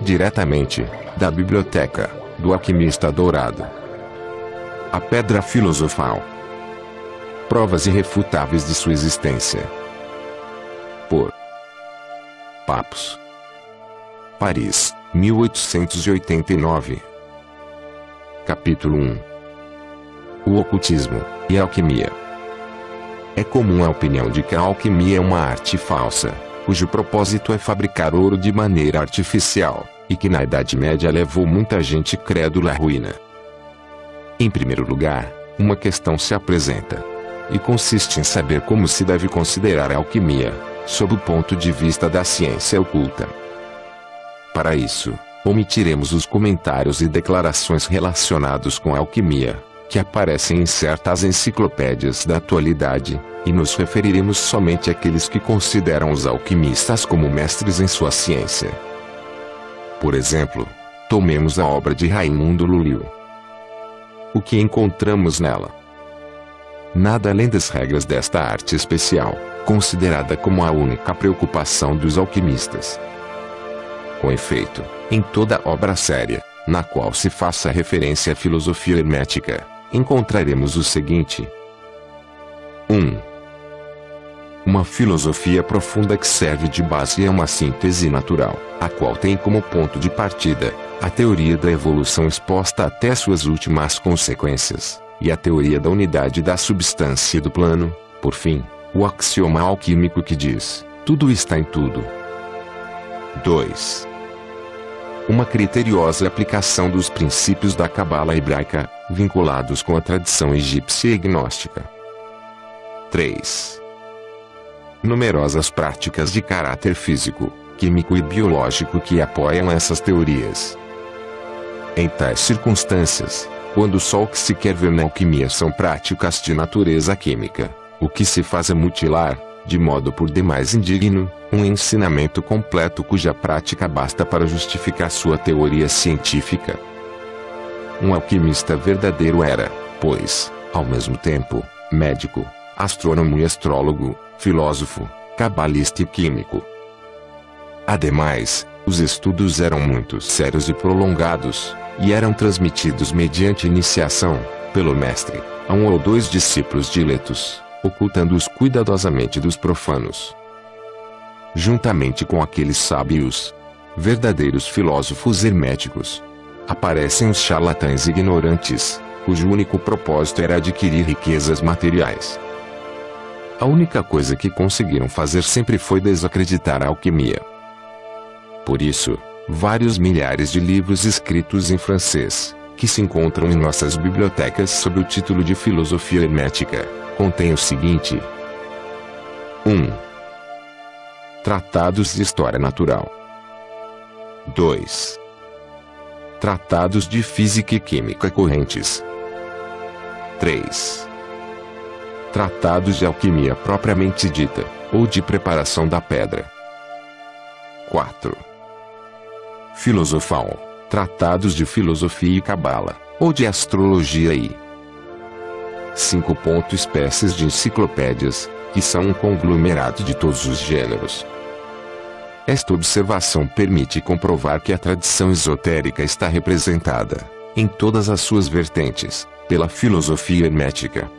Diretamente da biblioteca do Alquimista Dourado. A Pedra Filosofal. Provas irrefutáveis de sua existência. Por Papus. Paris, 1889. Capítulo 1. O ocultismo e a alquimia. É comum a opinião de que a alquimia é uma arte falsa, cujo propósito é fabricar ouro de maneira artificial, e que na Idade Média levou muita gente crédula à ruína. Em primeiro lugar, uma questão se apresenta, e consiste em saber como se deve considerar a alquimia, sob o ponto de vista da ciência oculta. Para isso, omitiremos os comentários e declarações relacionados com a alquimia, que aparecem em certas enciclopédias da atualidade, e nos referiremos somente àqueles que consideram os alquimistas como mestres em sua ciência. Por exemplo, tomemos a obra de Raimundo Lully. O que encontramos nela? Nada além das regras desta arte especial, considerada como a única preocupação dos alquimistas. Com efeito, em toda obra séria, na qual se faça referência à filosofia hermética, encontraremos o seguinte: 1. Uma filosofia profunda que serve de base a uma síntese natural, a qual tem como ponto de partida a teoria da evolução exposta até suas últimas consequências, e a teoria da unidade da substância e do plano, por fim, o axioma alquímico que diz: tudo está em tudo. 2. Uma criteriosa aplicação dos princípios da cabala hebraica, vinculados com a tradição egípcia e gnóstica. 3. Numerosas práticas de caráter físico, químico e biológico que apoiam essas teorias. Em tais circunstâncias, quando só o que se quer ver na alquimia são práticas de natureza química, o que se faz é mutilar, de modo por demais indigno, um ensinamento completo cuja prática basta para justificar sua teoria científica. Um alquimista verdadeiro era, pois, ao mesmo tempo, médico, astrônomo e astrólogo, filósofo, cabalista e químico. Ademais, os estudos eram muito sérios e prolongados, e eram transmitidos mediante iniciação, pelo mestre, a um ou dois discípulos diletos, ocultando-os cuidadosamente dos profanos. Juntamente com aqueles sábios, verdadeiros filósofos herméticos, aparecem os charlatães ignorantes, cujo único propósito era adquirir riquezas materiais. A única coisa que conseguiram fazer sempre foi desacreditar a alquimia. Por isso, vários milhares de livros escritos em francês, que se encontram em nossas bibliotecas sob o título de Filosofia Hermética, contêm o seguinte: 1. Tratados de História Natural. 2. Tratados de Física e Química Correntes. 3. Tratados de Alquimia propriamente dita, ou de Preparação da Pedra. 4. Filosofal, Tratados de Filosofia e Cabala, ou de Astrologia e 5. Espécies de enciclopédias, que são um conglomerado de todos os gêneros. Esta observação permite comprovar que a tradição esotérica está representada, em todas as suas vertentes, pela filosofia hermética.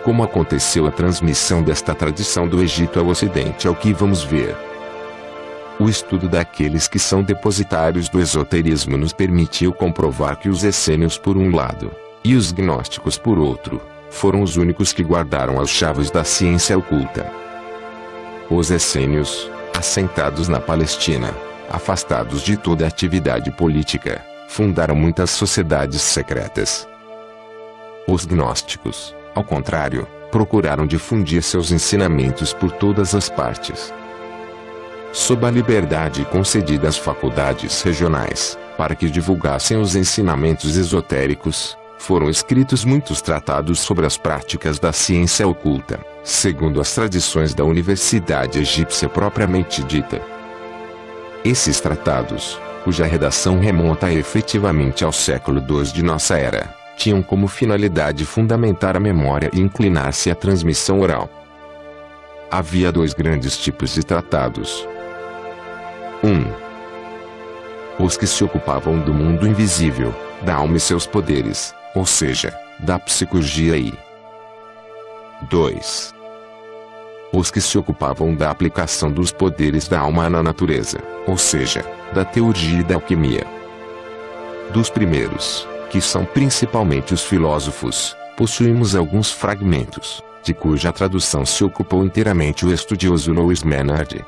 Como aconteceu a transmissão desta tradição do Egito ao Ocidente é o que vamos ver. O estudo daqueles que são depositários do esoterismo nos permitiu comprovar que os essênios por um lado, e os gnósticos por outro, foram os únicos que guardaram as chaves da ciência oculta. Os essênios, assentados na Palestina, afastados de toda atividade política, fundaram muitas sociedades secretas. Os gnósticos, ao contrário, procuraram difundir seus ensinamentos por todas as partes. Sob a liberdade concedida às faculdades regionais, para que divulgassem os ensinamentos esotéricos, foram escritos muitos tratados sobre as práticas da ciência oculta, segundo as tradições da Universidade Egípcia propriamente dita. Esses tratados, cuja redação remonta efetivamente ao século II de nossa era, tinham como finalidade fundamentar a memória e inclinar-se à transmissão oral. Havia dois grandes tipos de tratados. 1. Os que se ocupavam do mundo invisível, da alma e seus poderes, ou seja, da psicologia e 2. Os que se ocupavam da aplicação dos poderes da alma na natureza, ou seja, da teurgia e da alquimia. Dos primeiros, que são principalmente os filósofos, possuímos alguns fragmentos, de cuja tradução se ocupou inteiramente o estudioso Louis Menard.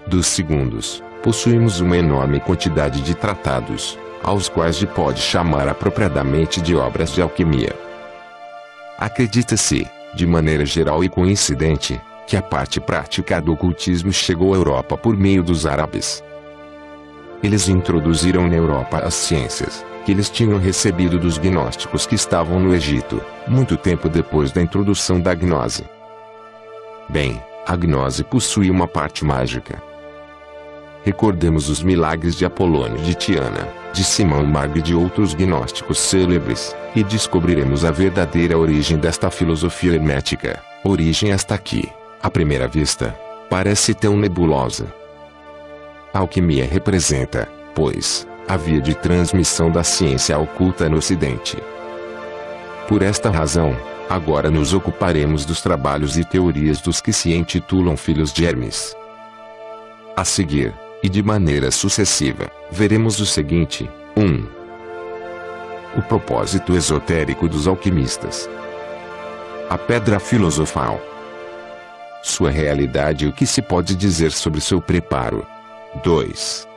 Dos segundos, possuímos uma enorme quantidade de tratados, aos quais se pode chamar apropriadamente de obras de alquimia. Acredita-se, de maneira geral e coincidente, que a parte prática do ocultismo chegou à Europa por meio dos árabes. Eles introduziram na Europa as ciências, que eles tinham recebido dos gnósticos que estavam no Egito, muito tempo depois da introdução da gnose. Bem, a gnose possui uma parte mágica. Recordemos os milagres de Apolônio de Tiana, de Simão Marg e de outros gnósticos célebres, e descobriremos a verdadeira origem desta filosofia hermética, origem esta que, à primeira vista, parece tão nebulosa. A alquimia representa, pois, a via de transmissão da ciência oculta no Ocidente. Por esta razão, agora nos ocuparemos dos trabalhos e teorias dos que se intitulam Filhos de Hermes. A seguir, e de maneira sucessiva, veremos o seguinte: 1. O propósito esotérico dos alquimistas. A pedra filosofal. Sua realidade e o que se pode dizer sobre seu preparo. 2.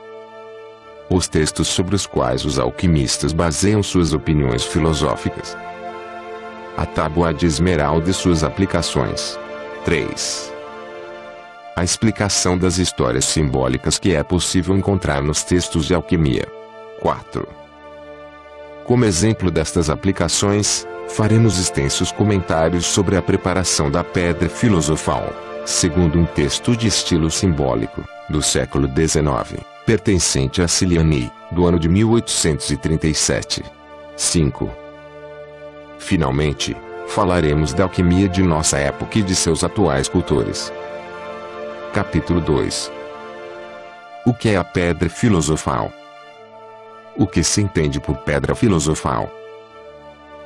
Os textos sobre os quais os alquimistas baseiam suas opiniões filosóficas. A tábua de esmeralda e suas aplicações. 3. A explicação das histórias simbólicas que é possível encontrar nos textos de alquimia. 4. Como exemplo destas aplicações, faremos extensos comentários sobre a preparação da pedra filosofal, segundo um texto de estilo simbólico, do século XIX, pertencente a Ciliani, do ano de 1837. 5. Finalmente, falaremos da alquimia de nossa época e de seus atuais cultores. Capítulo 2. O que é a pedra filosofal? O que se entende por pedra filosofal?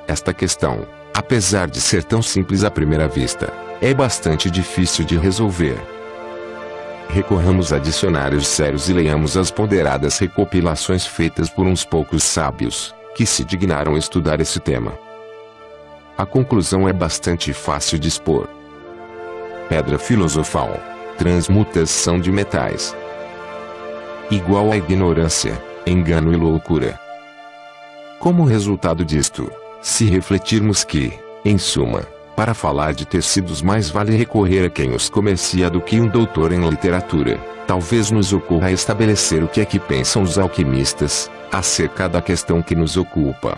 Esta questão, apesar de ser tão simples à primeira vista, é bastante difícil de resolver. Recorramos a dicionários sérios e leiamos as ponderadas recopilações feitas por uns poucos sábios, que se dignaram estudar esse tema. A conclusão é bastante fácil de expor. Pedra filosofal. Transmutação de metais. Igual a ignorância, engano e loucura. Como resultado disto, se refletirmos que, em suma, para falar de tecidos mais vale recorrer a quem os comercia do que um doutor em literatura, talvez nos ocorra estabelecer o que é que pensam os alquimistas, acerca da questão que nos ocupa.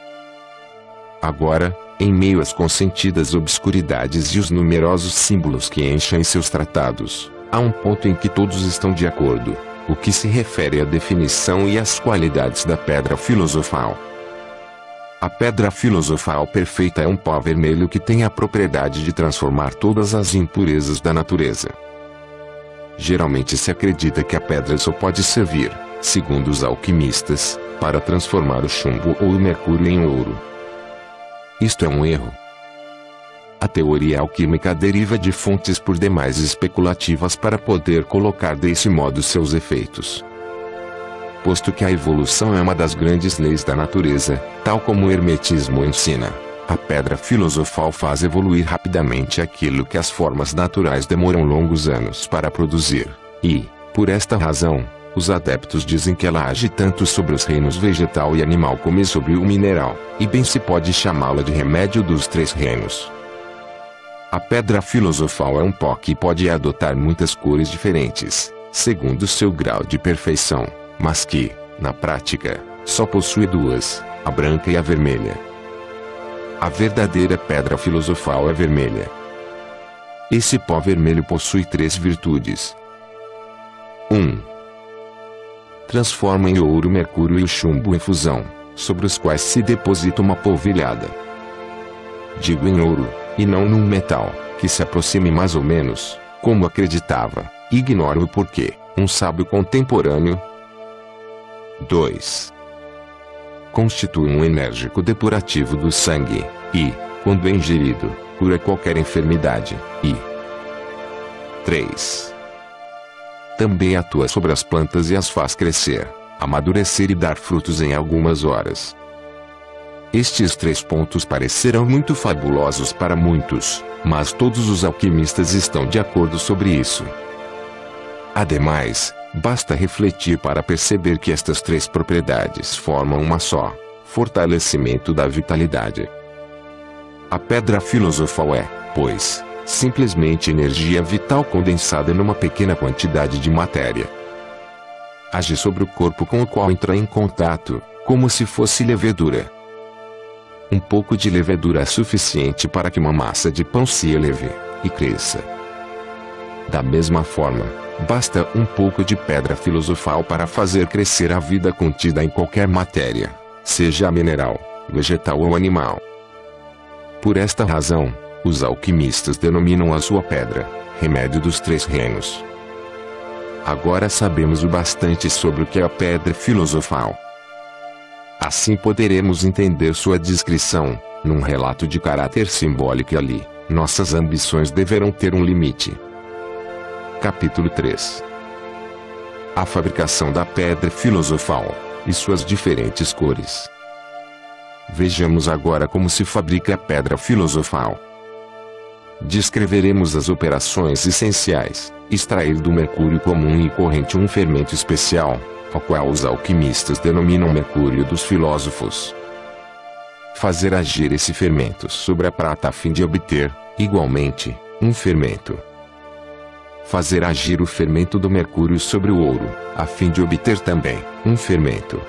Agora, em meio às consentidas obscuridades e os numerosos símbolos que enchem seus tratados, há um ponto em que todos estão de acordo, o que se refere à definição e às qualidades da pedra filosofal. A pedra filosofal perfeita é um pó vermelho que tem a propriedade de transformar todas as impurezas da natureza. Geralmente se acredita que a pedra só pode servir, segundo os alquimistas, para transformar o chumbo ou o mercúrio em ouro. Isto é um erro. A teoria alquímica deriva de fontes por demais especulativas para poder colocar desse modo seus efeitos. Posto que a evolução é uma das grandes leis da natureza, tal como o hermetismo ensina, a pedra filosofal faz evoluir rapidamente aquilo que as formas naturais demoram longos anos para produzir, e, por esta razão, os adeptos dizem que ela age tanto sobre os reinos vegetal e animal como sobre o mineral, e bem se pode chamá-la de remédio dos três reinos. A pedra filosofal é um pó que pode adotar muitas cores diferentes, segundo seu grau de perfeição, mas que, na prática, só possui duas, a branca e a vermelha. A verdadeira pedra filosofal é vermelha. Esse pó vermelho possui três virtudes. 1. Transforma em ouro o mercúrio e o chumbo em fusão, sobre os quais se deposita uma polvilhada. Digo em ouro, e não num metal, que se aproxime mais ou menos, como acreditava, ignoro o porquê, um sábio contemporâneo. 2. Constitui um enérgico depurativo do sangue, e, quando ingerido, cura qualquer enfermidade, e 3. Também atua sobre as plantas e as faz crescer, amadurecer e dar frutos em algumas horas. Estes 3 pontos parecerão muito fabulosos para muitos, mas todos os alquimistas estão de acordo sobre isso. Ademais, basta refletir para perceber que estas 3 propriedades formam uma só: fortalecimento da vitalidade. A pedra filosofal é, pois, simplesmente energia vital condensada numa pequena quantidade de matéria. Age sobre o corpo com o qual entra em contato, como se fosse levedura. Um pouco de levedura é suficiente para que uma massa de pão se eleve e cresça. Da mesma forma, basta um pouco de pedra filosofal para fazer crescer a vida contida em qualquer matéria, seja mineral, vegetal ou animal. Por esta razão, os alquimistas denominam a sua pedra remédio dos 3 reinos. Agora sabemos o bastante sobre o que é a pedra filosofal. Assim poderemos entender sua descrição, num relato de caráter simbólico e ali, nossas ambições deverão ter um limite. Capítulo 3. A fabricação da pedra filosofal, e suas diferentes cores. Vejamos agora como se fabrica a pedra filosofal. Descreveremos as operações essenciais: extrair do mercúrio comum e corrente um fermento especial, ao qual os alquimistas denominam mercúrio dos filósofos. Fazer agir esse fermento sobre a prata a fim de obter, igualmente, um fermento. Fazer agir o fermento do mercúrio sobre o ouro, a fim de obter também, um fermento.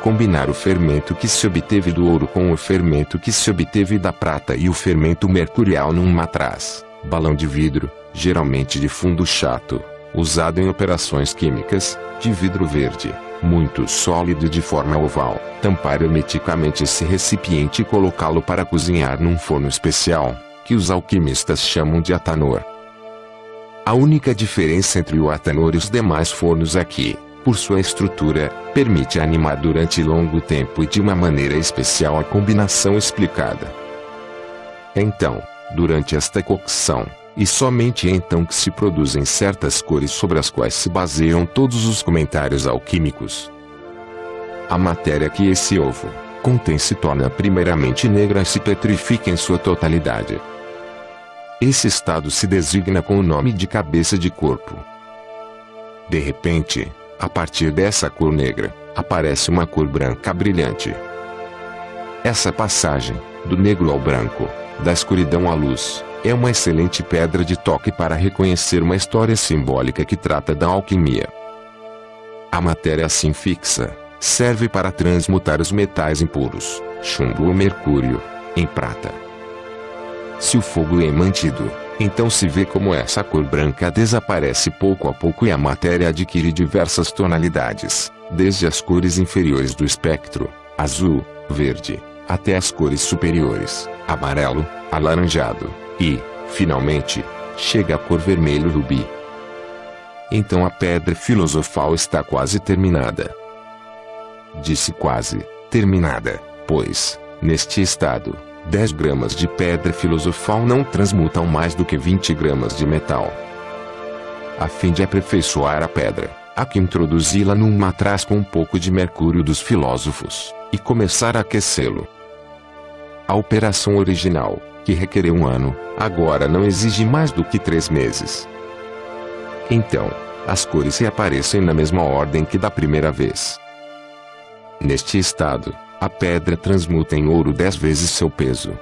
Combinar o fermento que se obteve do ouro com o fermento que se obteve da prata e o fermento mercurial num matraz, balão de vidro, geralmente de fundo chato, usado em operações químicas, de vidro verde, muito sólido e de forma oval, tampar hermeticamente esse recipiente e colocá-lo para cozinhar num forno especial, que os alquimistas chamam de atanor. A única diferença entre o atanor e os demais fornos é que, por sua estrutura, permite animar durante longo tempo e de uma maneira especial a combinação explicada. Então, durante esta cocção, e somente então que se produzem certas cores sobre as quais se baseiam todos os comentários alquímicos. A matéria que esse ovo contém se torna primeiramente negra e se petrifica em sua totalidade. Esse estado se designa com o nome de cabeça de corpo. De repente, a partir dessa cor negra, aparece uma cor branca brilhante. Essa passagem, do negro ao branco, da escuridão à luz, é uma excelente pedra de toque para reconhecer uma história simbólica que trata da alquimia. A matéria assim fixa, serve para transmutar os metais impuros, chumbo ou mercúrio, em prata. Se o fogo é mantido, então se vê como essa cor branca desaparece pouco a pouco e a matéria adquire diversas tonalidades, desde as cores inferiores do espectro, azul, verde, até as cores superiores, amarelo, alaranjado, e, finalmente, chega a cor vermelho rubi. Então a pedra filosofal está quase terminada. Disse quase terminada, pois, neste estado, 10 gramas de pedra filosofal não transmutam mais do que 20 gramas de metal. A fim de aperfeiçoar a pedra, há que introduzi-la num matraz com um pouco de mercúrio dos filósofos, e começar a aquecê-lo. A operação original, que requereu 1 ano, agora não exige mais do que 3 meses. Então, as cores reaparecem na mesma ordem que da primeira vez. Neste estado, a pedra transmuta em ouro 10 vezes seu peso.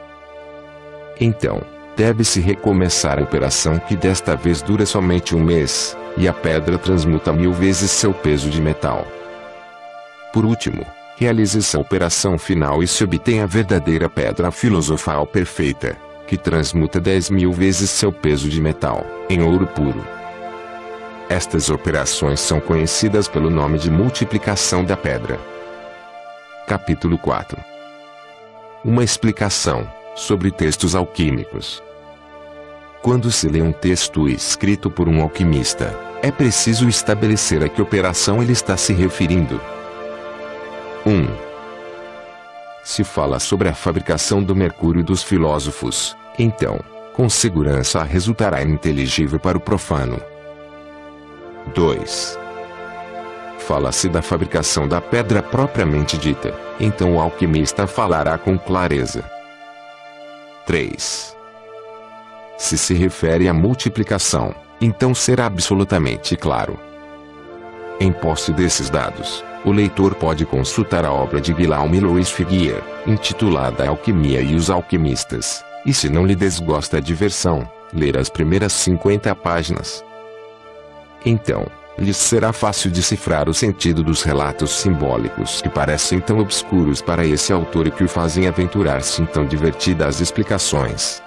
Então, deve-se recomeçar a operação que desta vez dura somente 1 mês, e a pedra transmuta 1000 vezes seu peso de metal. Por último, realize essa operação final e se obtém a verdadeira pedra filosofal perfeita, que transmuta 10.000 vezes seu peso de metal, em ouro puro. Estas operações são conhecidas pelo nome de multiplicação da pedra. Capítulo 4. Uma explicação sobre textos alquímicos. Quando se lê um texto escrito por um alquimista, é preciso estabelecer a que operação ele está se referindo. 1. Se fala sobre a fabricação do mercúrio dos filósofos, então, com segurança resultará ininteligível para o profano. 2. Fala-se da fabricação da pedra propriamente dita, então o alquimista falará com clareza. 3. Se refere à multiplicação, então será absolutamente claro. Em posse desses dados, o leitor pode consultar a obra de Guillaume Louis Figuier, intitulada Alquimia e os Alquimistas, e se não lhe desgosta a diversão, ler as primeiras 50 páginas. Então, lhes será fácil decifrar o sentido dos relatos simbólicos que parecem tão obscuros para esse autor e que o fazem aventurar-se em tão divertidas explicações.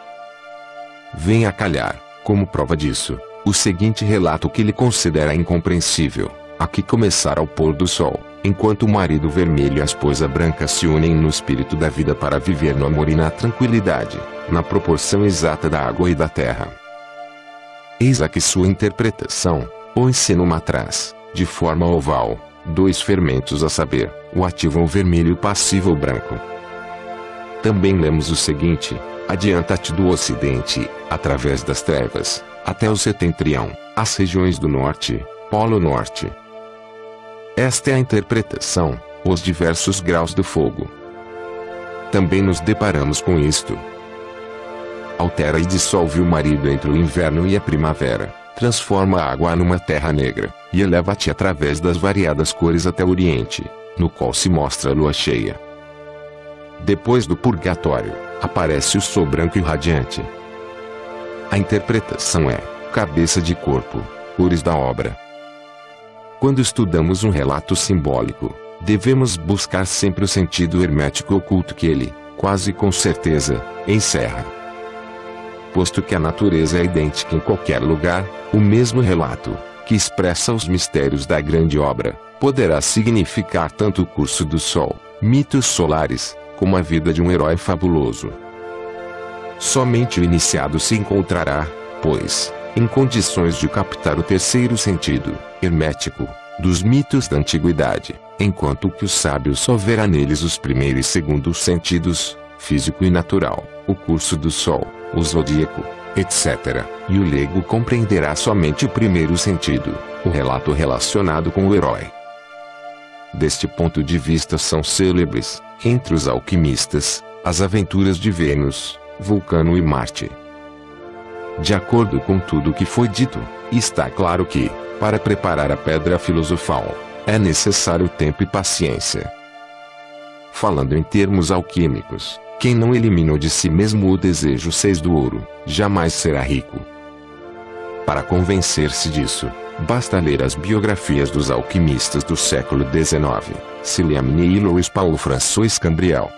Vem a calhar, como prova disso, o seguinte relato que ele considera incompreensível. Aqui começar ao pôr do sol, enquanto o marido vermelho e a esposa branca se unem no espírito da vida para viver no amor e na tranquilidade, na proporção exata da água e da terra. Eis aqui sua interpretação. Põe-se numa traz, de forma oval, dois fermentos a saber, o ativo vermelho e o passivo branco. Também lemos o seguinte: adianta-te do ocidente, através das trevas, até o setentrião, as regiões do norte, polo norte. Esta é a interpretação, os diversos graus do fogo. Também nos deparamos com isto. Altera e dissolve o marido entre o inverno e a primavera. Transforma a água numa terra negra, e eleva-te através das variadas cores até o oriente, no qual se mostra a lua cheia. Depois do purgatório, aparece o sol branco e radiante. A interpretação é, cabeça de corpo, cores da obra. Quando estudamos um relato simbólico, devemos buscar sempre o sentido hermético oculto que ele, quase com certeza, encerra. Posto que a natureza é idêntica em qualquer lugar, o mesmo relato, que expressa os mistérios da grande obra, poderá significar tanto o curso do sol, mitos solares, como a vida de um herói fabuloso. Somente o iniciado se encontrará, pois, em condições de captar o terceiro sentido, hermético, dos mitos da antiguidade, enquanto que o sábio só verá neles os primeiro e segundo sentidos, físico e natural, o curso do sol, o zodíaco, etc., e o leigo compreenderá somente o primeiro sentido, o relato relacionado com o herói. Deste ponto de vista são célebres, entre os alquimistas, as aventuras de Vênus, Vulcano e Marte. De acordo com tudo o que foi dito, está claro que, para preparar a pedra filosofal, é necessário tempo e paciência. Falando em termos alquímicos, quem não eliminou de si mesmo o desejo 6 do ouro, jamais será rico. Para convencer-se disso, basta ler as biografias dos alquimistas do século XIX, Cilliamne e Louis Paul François Cambriel.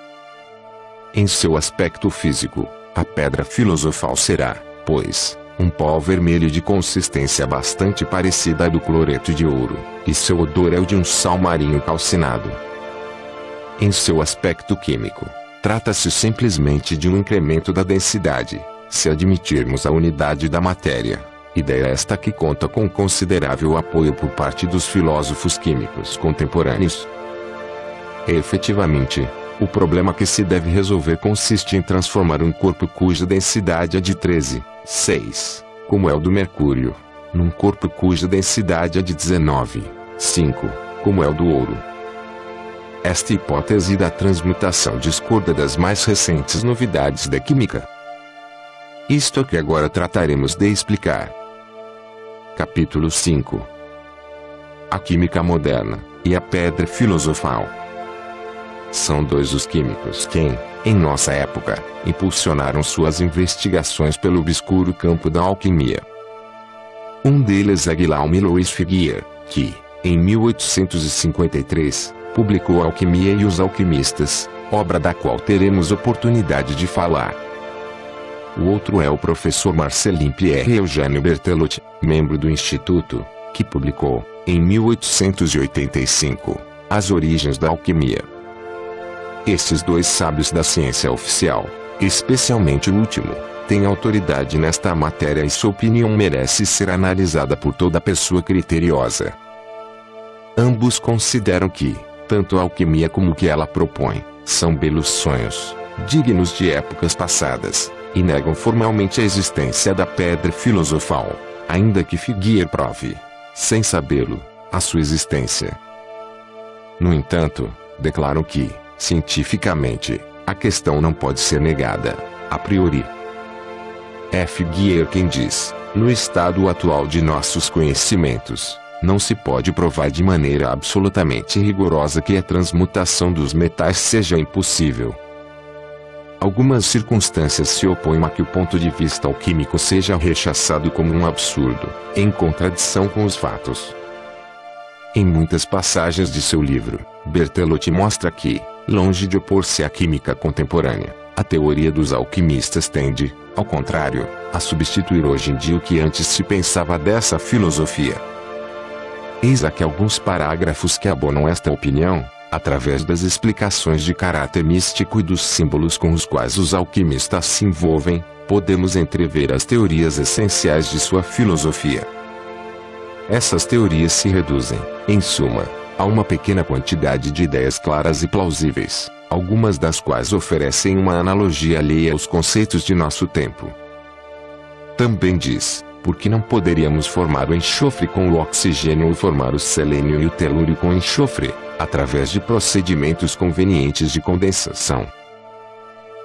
Em seu aspecto físico, a pedra filosofal será, pois, um pó vermelho de consistência bastante parecida à do cloreto de ouro, e seu odor é o de um sal marinho calcinado. Em seu aspecto químico, trata-se simplesmente de um incremento da densidade, se admitirmos a unidade da matéria, ideia esta que conta com considerável apoio por parte dos filósofos químicos contemporâneos. Efetivamente, o problema que se deve resolver consiste em transformar um corpo cuja densidade é de 13,6, como é o do mercúrio, num corpo cuja densidade é de 19,5, como é o do ouro. Esta hipótese da transmutação discorda das mais recentes novidades da química. Isto é que agora trataremos de explicar. Capítulo 5. A química moderna, e a pedra filosofal. São dois os químicos que, em nossa época, impulsionaram suas investigações pelo obscuro campo da alquimia. Um deles é Guillaume Louis Figuier, que, em 1853, publicou Alquimia e os Alquimistas, obra da qual teremos oportunidade de falar. O outro é o professor Marcelin Pierre Eugène Berthelot, membro do Instituto, que publicou, em 1885, As Origens da Alquimia. Estes dois sábios da ciência oficial, especialmente o último, têm autoridade nesta matéria e sua opinião merece ser analisada por toda pessoa criteriosa. Ambos consideram que, tanto a alquimia como o que ela propõe, são belos sonhos, dignos de épocas passadas, e negam formalmente a existência da pedra filosofal, ainda que Figuier prove, sem sabê-lo, a sua existência. No entanto, declaram que, cientificamente, a questão não pode ser negada, a priori. É Figuier quem diz, no estado atual de nossos conhecimentos, não se pode provar de maneira absolutamente rigorosa que a transmutação dos metais seja impossível. Algumas circunstâncias se opõem a que o ponto de vista alquímico seja rechaçado como um absurdo, em contradição com os fatos. Em muitas passagens de seu livro, Berthelot mostra que, longe de opor-se à química contemporânea, a teoria dos alquimistas tende, ao contrário, a substituir hoje em dia o que antes se pensava dessa filosofia. Eis aqui alguns parágrafos que abonam esta opinião, através das explicações de caráter místico e dos símbolos com os quais os alquimistas se envolvem, podemos entrever as teorias essenciais de sua filosofia. Essas teorias se reduzem, em suma, a uma pequena quantidade de ideias claras e plausíveis, algumas das quais oferecem uma analogia alheia aos conceitos de nosso tempo. Também diz, por que não poderíamos formar o enxofre com o oxigênio ou formar o selênio e o telúrio com enxofre, através de procedimentos convenientes de condensação?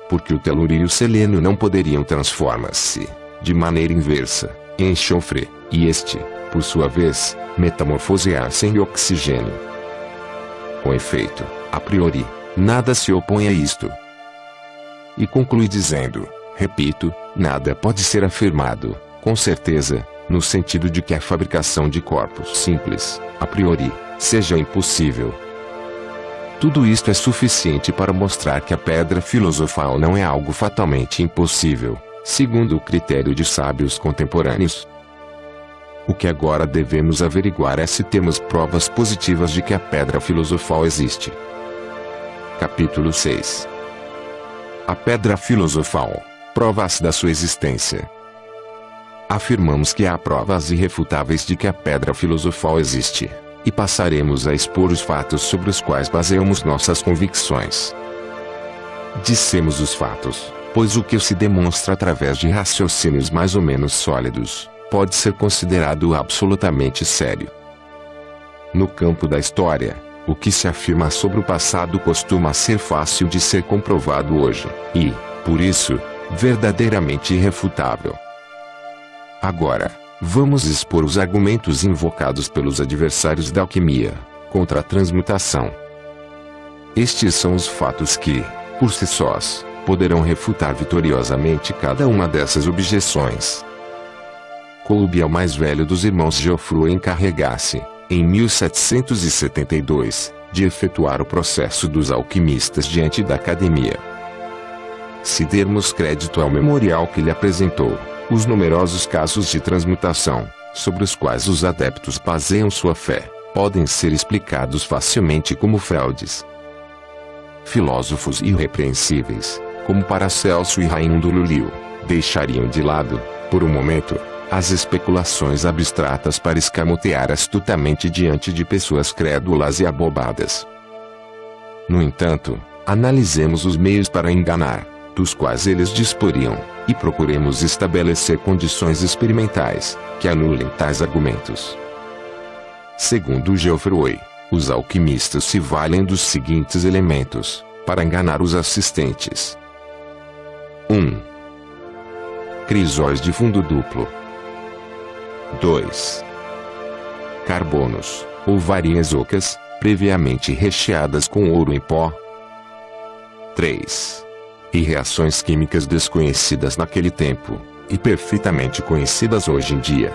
Porque o telúrio e o selênio não poderiam transformar-se, de maneira inversa, em enxofre, e este, por sua vez, metamorfosear-se em oxigênio. Com efeito, a priori, nada se opõe a isto. E conclui dizendo, repito, nada pode ser afirmado, com certeza, no sentido de que a fabricação de corpos simples, a priori, seja impossível. Tudo isto é suficiente para mostrar que a pedra filosofal não é algo fatalmente impossível, segundo o critério de sábios contemporâneos. O que agora devemos averiguar é se temos provas positivas de que a pedra filosofal existe. Capítulo 6. A pedra filosofal, provas da sua existência. Afirmamos que há provas irrefutáveis de que a pedra filosofal existe, e passaremos a expor os fatos sobre os quais baseamos nossas convicções. Dissemos os fatos, pois o que se demonstra através de raciocínios mais ou menos sólidos, pode ser considerado absolutamente sério. No campo da história, o que se afirma sobre o passado costuma ser fácil de ser comprovado hoje, e, por isso, verdadeiramente irrefutável. Agora, vamos expor os argumentos invocados pelos adversários da alquimia, contra a transmutação. Estes são os fatos que, por si sós, poderão refutar vitoriosamente cada uma dessas objeções. Coube ao mais velho dos irmãos Geoffroy encarregar-se, em 1772, de efetuar o processo dos alquimistas diante da academia. Se dermos crédito ao memorial que lhe apresentou, os numerosos casos de transmutação, sobre os quais os adeptos baseiam sua fé, podem ser explicados facilmente como fraudes. Filósofos irrepreensíveis, como Paracelso e Raimundo Lulio, deixariam de lado, por um momento, as especulações abstratas para escamotear astutamente diante de pessoas crédulas e abobadas. No entanto, analisemos os meios para enganar, dos quais eles disporiam, e procuremos estabelecer condições experimentais, que anulem tais argumentos. Segundo Geoffroy, os alquimistas se valem dos seguintes elementos, para enganar os assistentes. 1. Crisóis de fundo duplo. 2. Carbonos, ou varinhas ocas, previamente recheadas com ouro em pó. 3. E reações químicas desconhecidas naquele tempo, e perfeitamente conhecidas hoje em dia.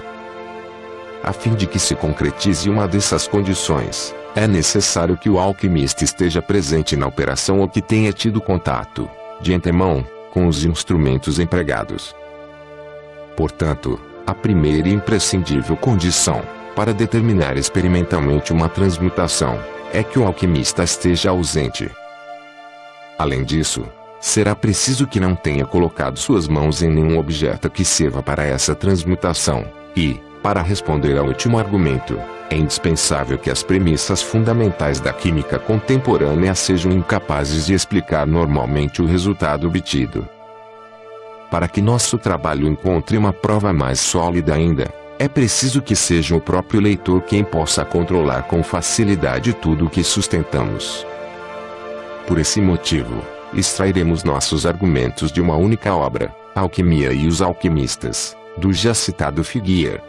A fim de que se concretize uma dessas condições, é necessário que o alquimista esteja presente na operação ou que tenha tido contato, de antemão, com os instrumentos empregados. Portanto, a primeira e imprescindível condição, para determinar experimentalmente uma transmutação, é que o alquimista esteja ausente. Além disso, será preciso que não tenha colocado suas mãos em nenhum objeto que sirva para essa transmutação. E, para responder ao último argumento, é indispensável que as premissas fundamentais da química contemporânea sejam incapazes de explicar normalmente o resultado obtido. Para que nosso trabalho encontre uma prova mais sólida ainda, é preciso que seja o próprio leitor quem possa controlar com facilidade tudo o que sustentamos. Por esse motivo, extrairemos nossos argumentos de uma única obra, Alquimia e os Alquimistas, do já citado Figuier.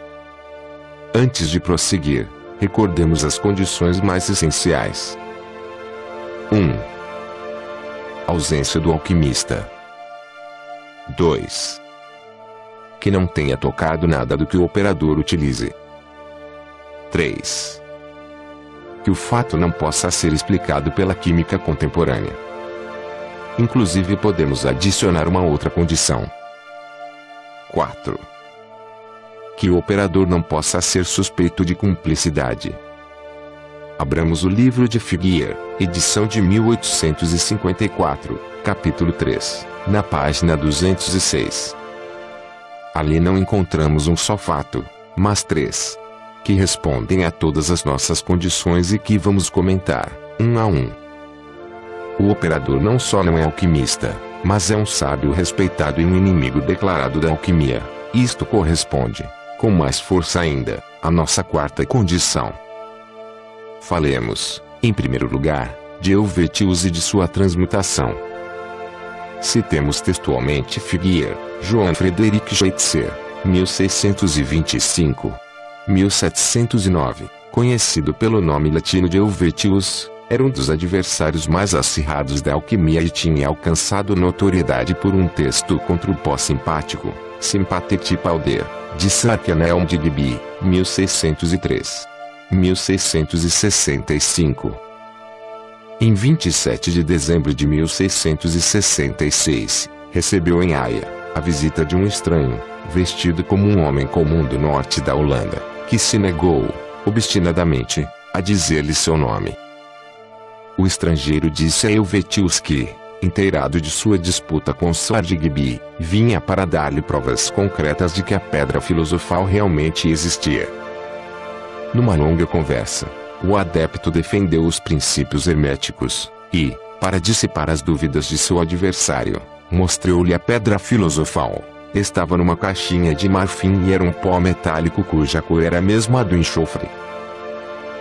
Antes de prosseguir, recordemos as condições mais essenciais. 1. Ausência do alquimista. 2. Que não tenha tocado nada do que o operador utilize. 3. Que o fato não possa ser explicado pela química contemporânea. Inclusive podemos adicionar uma outra condição. 4. Que o operador não possa ser suspeito de cumplicidade. Abramos o livro de Figuier, edição de 1854, capítulo 3, na página 206. Ali não encontramos um só fato, mas 3, que respondem a todas as nossas condições e que vamos comentar, um a um. O operador não só não é alquimista, mas é um sábio respeitado e um inimigo declarado da alquimia. Isto corresponde, com mais força ainda, à nossa quarta condição. Falemos, em primeiro lugar, de Helvétius e de sua transmutação. Citemos textualmente Figuier, Johann Friedrich Schweitzer, 1625-1709, conhecido pelo nome latino de Helvétius, era um dos adversários mais acirrados da alquimia e tinha alcançado notoriedade por um texto contra o pó simpático, Sympathetic Powder, de Sarkanelm de Gibi, 1665. Em 27 de dezembro de 1666, recebeu em Haia a visita de um estranho, vestido como um homem comum do norte da Holanda, que se negou, obstinadamente, a dizer-lhe seu nome. O estrangeiro disse a Helvétius que, inteirado de sua disputa com Swartgiby, vinha para dar-lhe provas concretas de que a pedra filosofal realmente existia. Numa longa conversa, o adepto defendeu os princípios herméticos, e, para dissipar as dúvidas de seu adversário, mostrou-lhe a pedra filosofal. Estava numa caixinha de marfim e era um pó metálico cuja cor era a mesma do enxofre.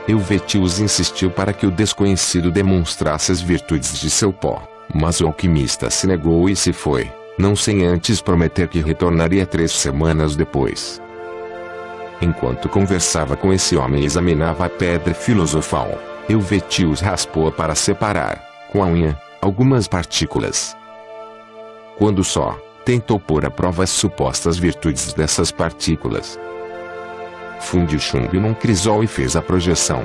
Helvétius insistiu para que o desconhecido demonstrasse as virtudes de seu pó, mas o alquimista se negou e se foi, não sem antes prometer que retornaria 3 semanas depois. Enquanto conversava com esse homem e examinava a pedra filosofal, Helvétius raspou-a para separar, com a unha, algumas partículas. Quando só, tentou pôr à prova as supostas virtudes dessas partículas. Fundiu chumbo num crisol e fez a projeção.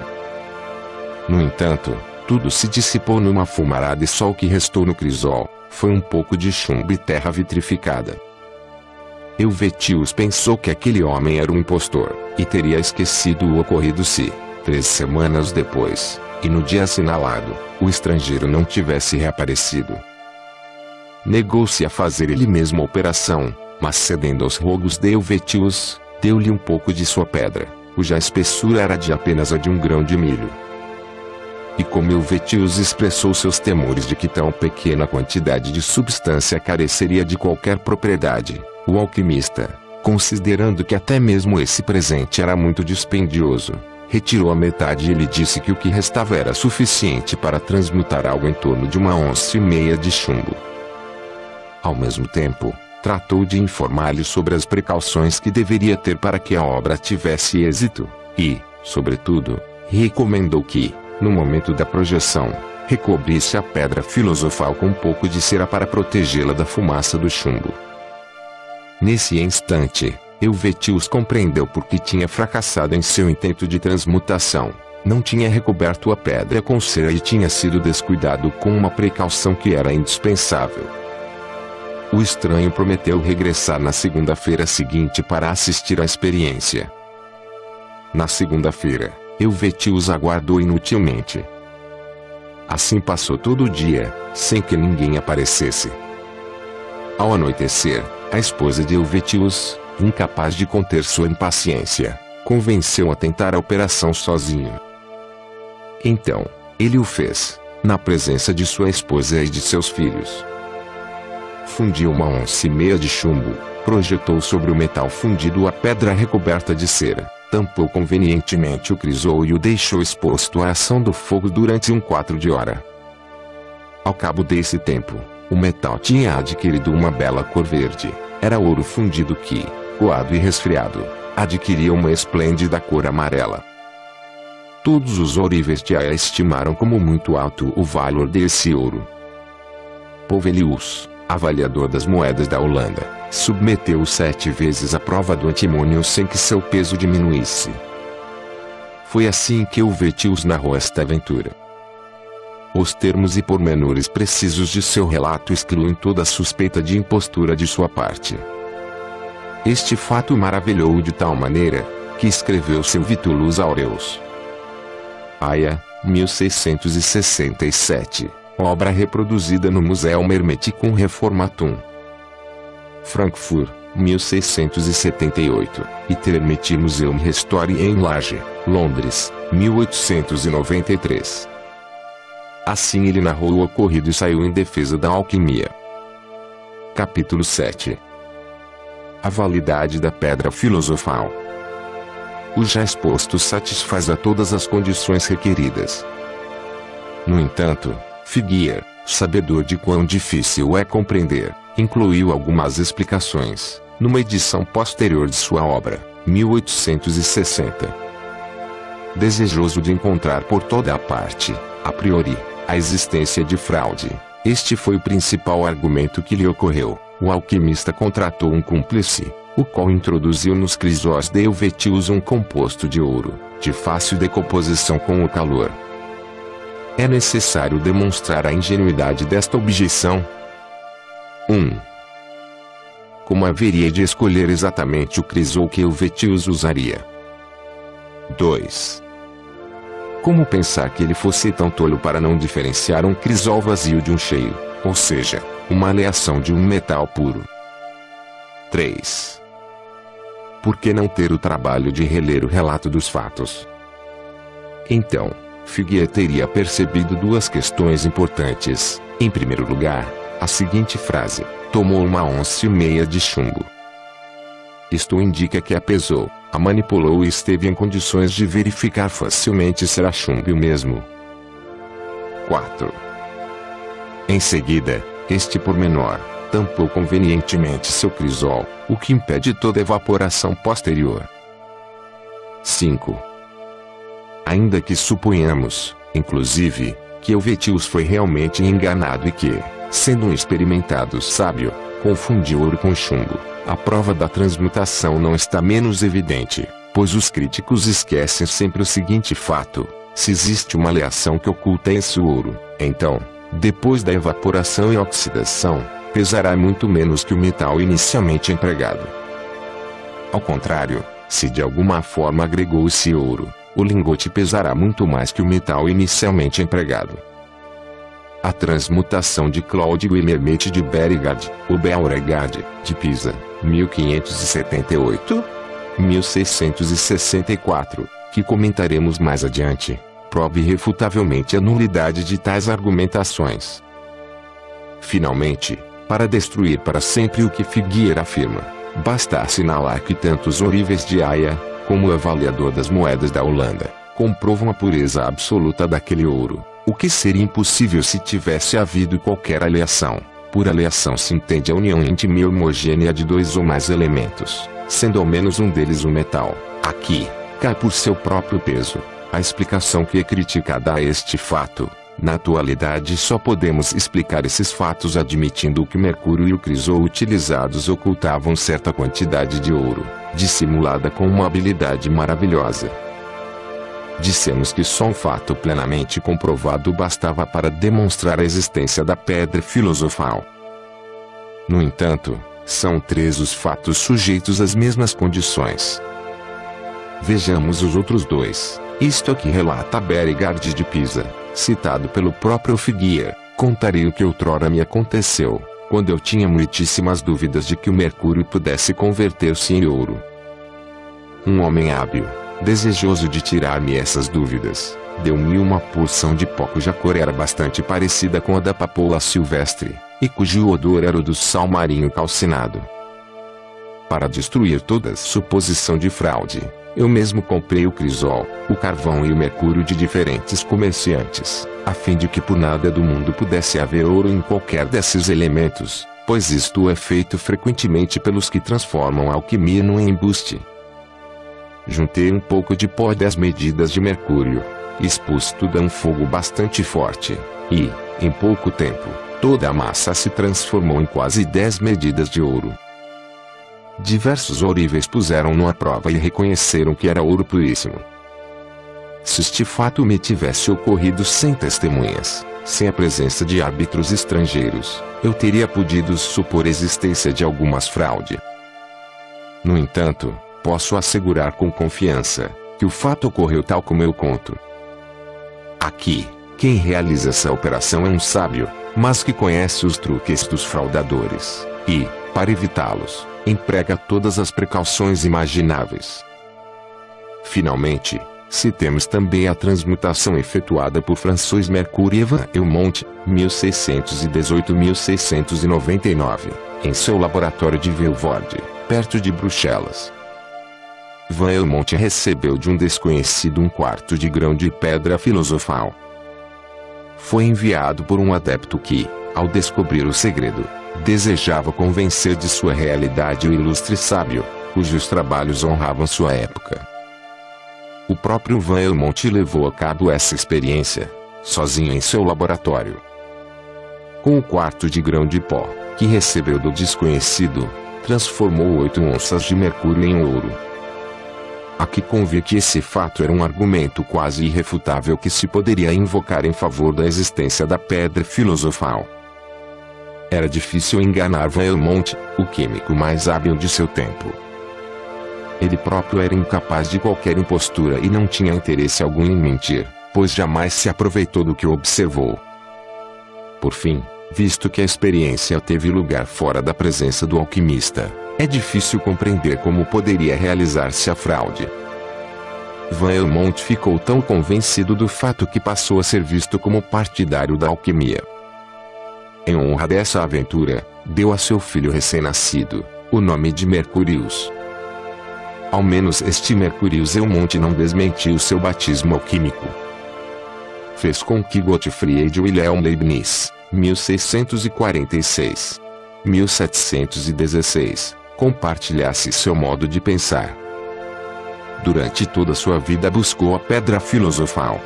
No entanto, tudo se dissipou numa fumarada e só o que restou no crisol foi um pouco de chumbo e terra vitrificada. Helvétius pensou que aquele homem era um impostor, e teria esquecido o ocorrido se, 3 semanas depois, e no dia assinalado, o estrangeiro não tivesse reaparecido. Negou-se a fazer ele mesmo a operação, mas cedendo aos rogos de Helvétius, deu-lhe um pouco de sua pedra, cuja espessura era de apenas a de um grão de milho. E como Helvétius expressou seus temores de que tão pequena quantidade de substância careceria de qualquer propriedade, o alquimista, considerando que até mesmo esse presente era muito dispendioso, retirou a metade e lhe disse que o que restava era suficiente para transmutar algo em torno de 1,5 onça de chumbo. Ao mesmo tempo, tratou de informar-lhe sobre as precauções que deveria ter para que a obra tivesse êxito, e, sobretudo, recomendou que, no momento da projeção, recobrisse a pedra filosofal com um pouco de cera para protegê-la da fumaça do chumbo. Nesse instante, Helvétius compreendeu por que tinha fracassado em seu intento de transmutação. Não tinha recoberto a pedra com cera e tinha sido descuidado com uma precaução que era indispensável. O estranho prometeu regressar na segunda-feira seguinte para assistir à experiência. Na segunda-feira, Helvétius aguardou inutilmente. Assim passou todo o dia, sem que ninguém aparecesse. Ao anoitecer, a esposa de Helvétios, incapaz de conter sua impaciência, convenceu a tentar a operação sozinho. Então, ele o fez, na presença de sua esposa e de seus filhos. Fundiu 1,5 onça de chumbo, projetou sobre o metal fundido a pedra recoberta de cera, tampou convenientemente o crisol e o deixou exposto à ação do fogo durante 1/4 de hora. Ao cabo desse tempo, o metal tinha adquirido uma bela cor verde. Era ouro fundido que, coado e resfriado, adquiria uma esplêndida cor amarela. Todos os ourives de Aia estimaram como muito alto o valor desse ouro. Povelius, avaliador das moedas da Holanda, submeteu-o 7 vezes à prova do antimônio sem que seu peso diminuísse. Foi assim que Helvétios narrou esta aventura. Os termos e pormenores precisos de seu relato excluem toda suspeita de impostura de sua parte. Este fato maravilhou-o de tal maneira, que escreveu seu Vitulus Aureus. Haia, 1667, obra reproduzida no Museum Hermeticum Reformatum. Frankfurt, 1678, Itermeti Museum Restore em Laje, Londres, 1893. Assim ele narrou o ocorrido e saiu em defesa da alquimia. Capítulo 7. A validade da pedra filosofal. O já exposto satisfaz a todas as condições requeridas. No entanto, Figuier, sabedor de quão difícil é compreender, incluiu algumas explicações, numa edição posterior de sua obra, 1860. Desejoso de encontrar por toda a parte, a priori, a existência de fraude, este foi o principal argumento que lhe ocorreu. O alquimista contratou um cúmplice, o qual introduziu nos crisós de Helvétios um composto de ouro, de fácil decomposição com o calor. É necessário demonstrar a ingenuidade desta objeção. 1. Como haveria de escolher exatamente o crisol que Helvétios usaria? 2. Como pensar que ele fosse tão tolo para não diferenciar um crisol vazio de um cheio, ou seja, uma aleação de um metal puro? 3. Por que não ter o trabalho de reler o relato dos fatos? Então, Figuier teria percebido duas questões importantes. Em primeiro lugar, a seguinte frase: tomou 1,5 onça de chumbo. Isto indica que a pesou, a manipulou e esteve em condições de verificar facilmente se era chumbo mesmo. 4. Em seguida, este pormenor tampou convenientemente seu crisol, o que impede toda evaporação posterior. 5. Ainda que suponhamos, inclusive, que Helvétios foi realmente enganado e que, sendo um experimentado sábio, confundiu ouro com chumbo, a prova da transmutação não está menos evidente, pois os críticos esquecem sempre o seguinte fato: se existe uma aleação que oculta esse ouro, então, depois da evaporação e oxidação, pesará muito menos que o metal inicialmente empregado. Ao contrário, se de alguma forma agregou esse ouro, o lingote pesará muito mais que o metal inicialmente empregado. A transmutação de Claude Willemette de Beauregard, ou Beauregard, de Pisa, 1578-1664, que comentaremos mais adiante, prova irrefutavelmente a nulidade de tais argumentações. Finalmente, para destruir para sempre o que Figuier afirma, basta assinalar que tanto os ourives de Haia, como o avaliador das moedas da Holanda, comprovam a pureza absoluta daquele ouro, o que seria impossível se tivesse havido qualquer aleação. Por aleação se entende a união íntima e homogênea de dois ou mais elementos, sendo ao menos um deles um metal. Aqui, cai por seu próprio peso a explicação que é criticada a este fato. Na atualidade só podemos explicar esses fatos admitindo que o mercúrio e o crisol utilizados ocultavam certa quantidade de ouro, dissimulada com uma habilidade maravilhosa. Dissemos que só um fato plenamente comprovado bastava para demonstrar a existência da pedra filosofal. No entanto, são 3 os fatos sujeitos às mesmas condições. Vejamos os outros 2. Isto aqui relata Beauregard de Pisa, citado pelo próprio Figuier, contarei o que outrora me aconteceu, quando eu tinha muitíssimas dúvidas de que o mercúrio pudesse converter-se em ouro. Um homem hábil, desejoso de tirar-me essas dúvidas, deu-me uma porção de pó cuja cor era bastante parecida com a da papoula silvestre, e cujo odor era o do sal marinho calcinado. Para destruir toda suposição de fraude, eu mesmo comprei o crisol, o carvão e o mercúrio de diferentes comerciantes, a fim de que por nada do mundo pudesse haver ouro em qualquer desses elementos, pois isto é feito frequentemente pelos que transformam a alquimia num embuste. Juntei um pouco de pó 10 medidas de mercúrio, expus tudo a um fogo bastante forte, e, em pouco tempo, toda a massa se transformou em quase 10 medidas de ouro. Diversos ouríveis puseram-no à prova e reconheceram que era ouro puríssimo. Se este fato me tivesse ocorrido sem testemunhas, sem a presença de árbitros estrangeiros, eu teria podido supor a existência de algumas fraudes. No entanto, posso assegurar com confiança que o fato ocorreu tal como eu conto. Aqui, quem realiza essa operação é um sábio, mas que conhece os truques dos fraudadores, e, para evitá-los, emprega todas as precauções imagináveis. Finalmente, citemos também a transmutação efetuada por François Mercury Van Helmont, 1618-1699, em seu laboratório de Vilvoorde, perto de Bruxelas. Van Helmont recebeu de um desconhecido 1/4 de grão de pedra filosofal. Foi enviado por um adepto que, ao descobrir o segredo, desejava convencer de sua realidade o ilustre sábio, cujos trabalhos honravam sua época. O próprio Van Helmont levou a cabo essa experiência, sozinho em seu laboratório. Com 1/4 de grão de pó, que recebeu do desconhecido, transformou 8 onças de mercúrio em ouro. Aqui convém que esse fato era um argumento quase irrefutável que se poderia invocar em favor da existência da pedra filosofal. Era difícil enganar Van Helmont, o químico mais hábil de seu tempo. Ele próprio era incapaz de qualquer impostura e não tinha interesse algum em mentir, pois jamais se aproveitou do que observou. Por fim, visto que a experiência teve lugar fora da presença do alquimista, é difícil compreender como poderia realizar-se a fraude. Van Helmont ficou tão convencido do fato que passou a ser visto como partidário da alquimia. Em honra dessa aventura, deu a seu filho recém-nascido o nome de Mercurius. Ao menos este Mercurius Helmont não desmentiu seu batismo alquímico. Fez com que Gottfried Wilhelm Leibniz, 1646-1716, compartilhasse seu modo de pensar. Durante toda sua vida buscou a pedra filosofal.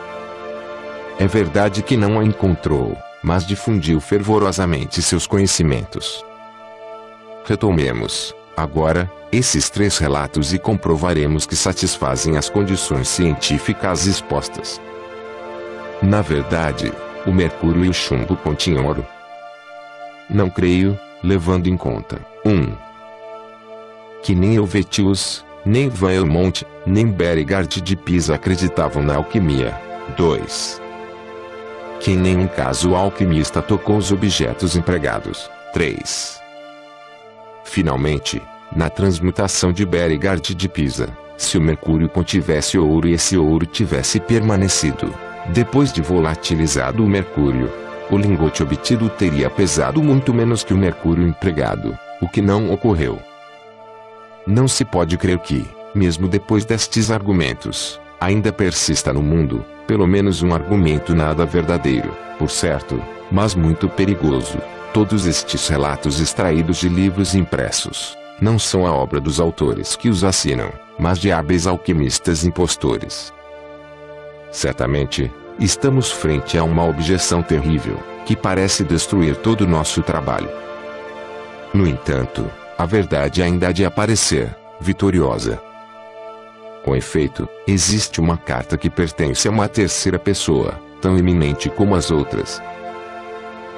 É verdade que não a encontrou, mas difundiu fervorosamente seus conhecimentos. Retomemos, agora, esses 3 relatos e comprovaremos que satisfazem as condições científicas expostas. Na verdade, o mercúrio e o chumbo continham ouro? Não creio, levando em conta: 1. Que nem Helvetius, nem Van Helmont, nem Berigard de Pisa acreditavam na alquimia. 2. Que em nenhum caso o alquimista tocou os objetos empregados. 3. Finalmente, na transmutação de Berigard de Pisa, se o mercúrio contivesse ouro e esse ouro tivesse permanecido, depois de volatilizado o mercúrio, o lingote obtido teria pesado muito menos que o mercúrio empregado, o que não ocorreu. Não se pode crer que, mesmo depois destes argumentos, ainda persista no mundo, pelo menos um argumento nada verdadeiro, por certo, mas muito perigoso. Todos estes relatos extraídos de livros impressos, não são a obra dos autores que os assinam, mas de hábeis alquimistas impostores. Certamente, estamos frente a uma objeção terrível, que parece destruir todo o nosso trabalho. No entanto, a verdade ainda há de aparecer, vitoriosa. Com efeito, existe uma carta que pertence a uma terceira pessoa, tão eminente como as outras.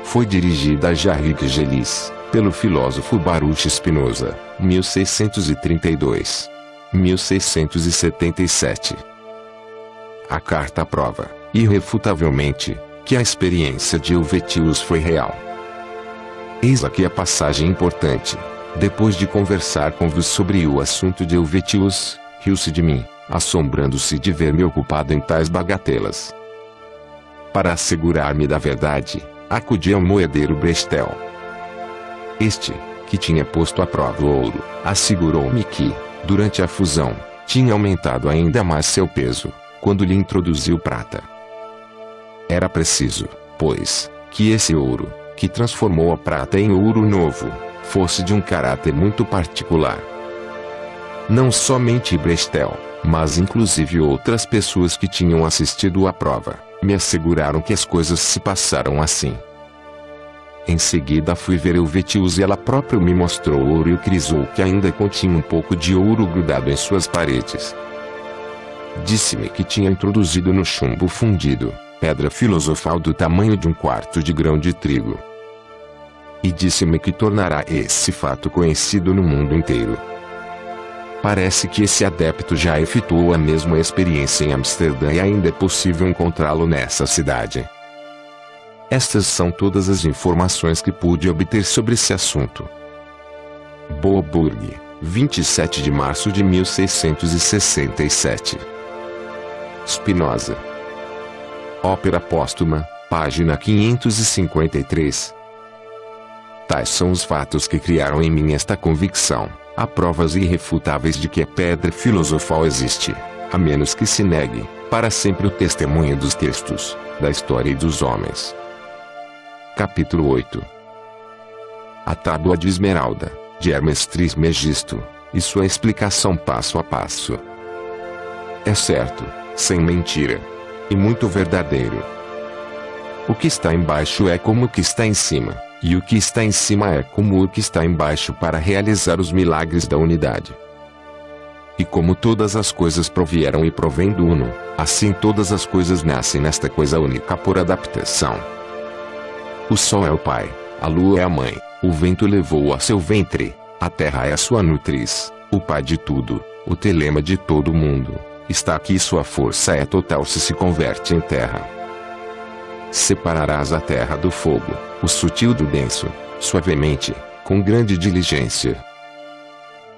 Foi dirigida a Jarrique Gelis, pelo filósofo Baruch Spinoza, 1632-1677. A carta prova, irrefutavelmente, que a experiência de Helvétius foi real. Eis aqui a passagem importante. Depois de conversar com-vos sobre o assunto de Helvétius, riu-se de mim, assombrando-se de ver-me ocupado em tais bagatelas. Para assegurar-me da verdade, acudi ao moedeiro Brestel. Este, que tinha posto à prova o ouro, assegurou-me que, durante a fusão, tinha aumentado ainda mais seu peso, quando lhe introduziu prata. Era preciso, pois, que esse ouro, que transformou a prata em ouro novo, fosse de um caráter muito particular. Não somente Brestel, mas inclusive outras pessoas que tinham assistido à prova, me asseguraram que as coisas se passaram assim. Em seguida fui ver Helvétius e ela própria me mostrou o ouro e o crisol que ainda continha um pouco de ouro grudado em suas paredes. Disse-me que tinha introduzido no chumbo fundido, pedra filosofal do tamanho de 1/4 de grão de trigo. E disse-me que tornará esse fato conhecido no mundo inteiro. Parece que esse adepto já efetuou a mesma experiência em Amsterdã e ainda é possível encontrá-lo nessa cidade. Estas são todas as informações que pude obter sobre esse assunto. Boaburg, 27 de março de 1667. Spinoza. Ópera póstuma, página 553. Tais são os fatos que criaram em mim esta convicção. Há provas irrefutáveis de que a pedra filosofal existe, a menos que se negue, para sempre o testemunho dos textos, da história e dos homens. Capítulo 8. A Tábua de Esmeralda, de Hermes Trismegisto, e sua explicação passo a passo. É certo, sem mentira, e muito verdadeiro. O que está embaixo é como o que está em cima, e o que está em cima é como o que está embaixo para realizar os milagres da unidade. E como todas as coisas provieram e provém do Uno, assim todas as coisas nascem nesta coisa única por adaptação. O sol é o pai, a lua é a mãe, o vento levou-o a seu ventre, a terra é a sua nutriz, o pai de tudo, o telema de todo o mundo, está aqui e sua força é total se converte em terra. Separarás a terra do fogo, o sutil do denso, suavemente, com grande diligência.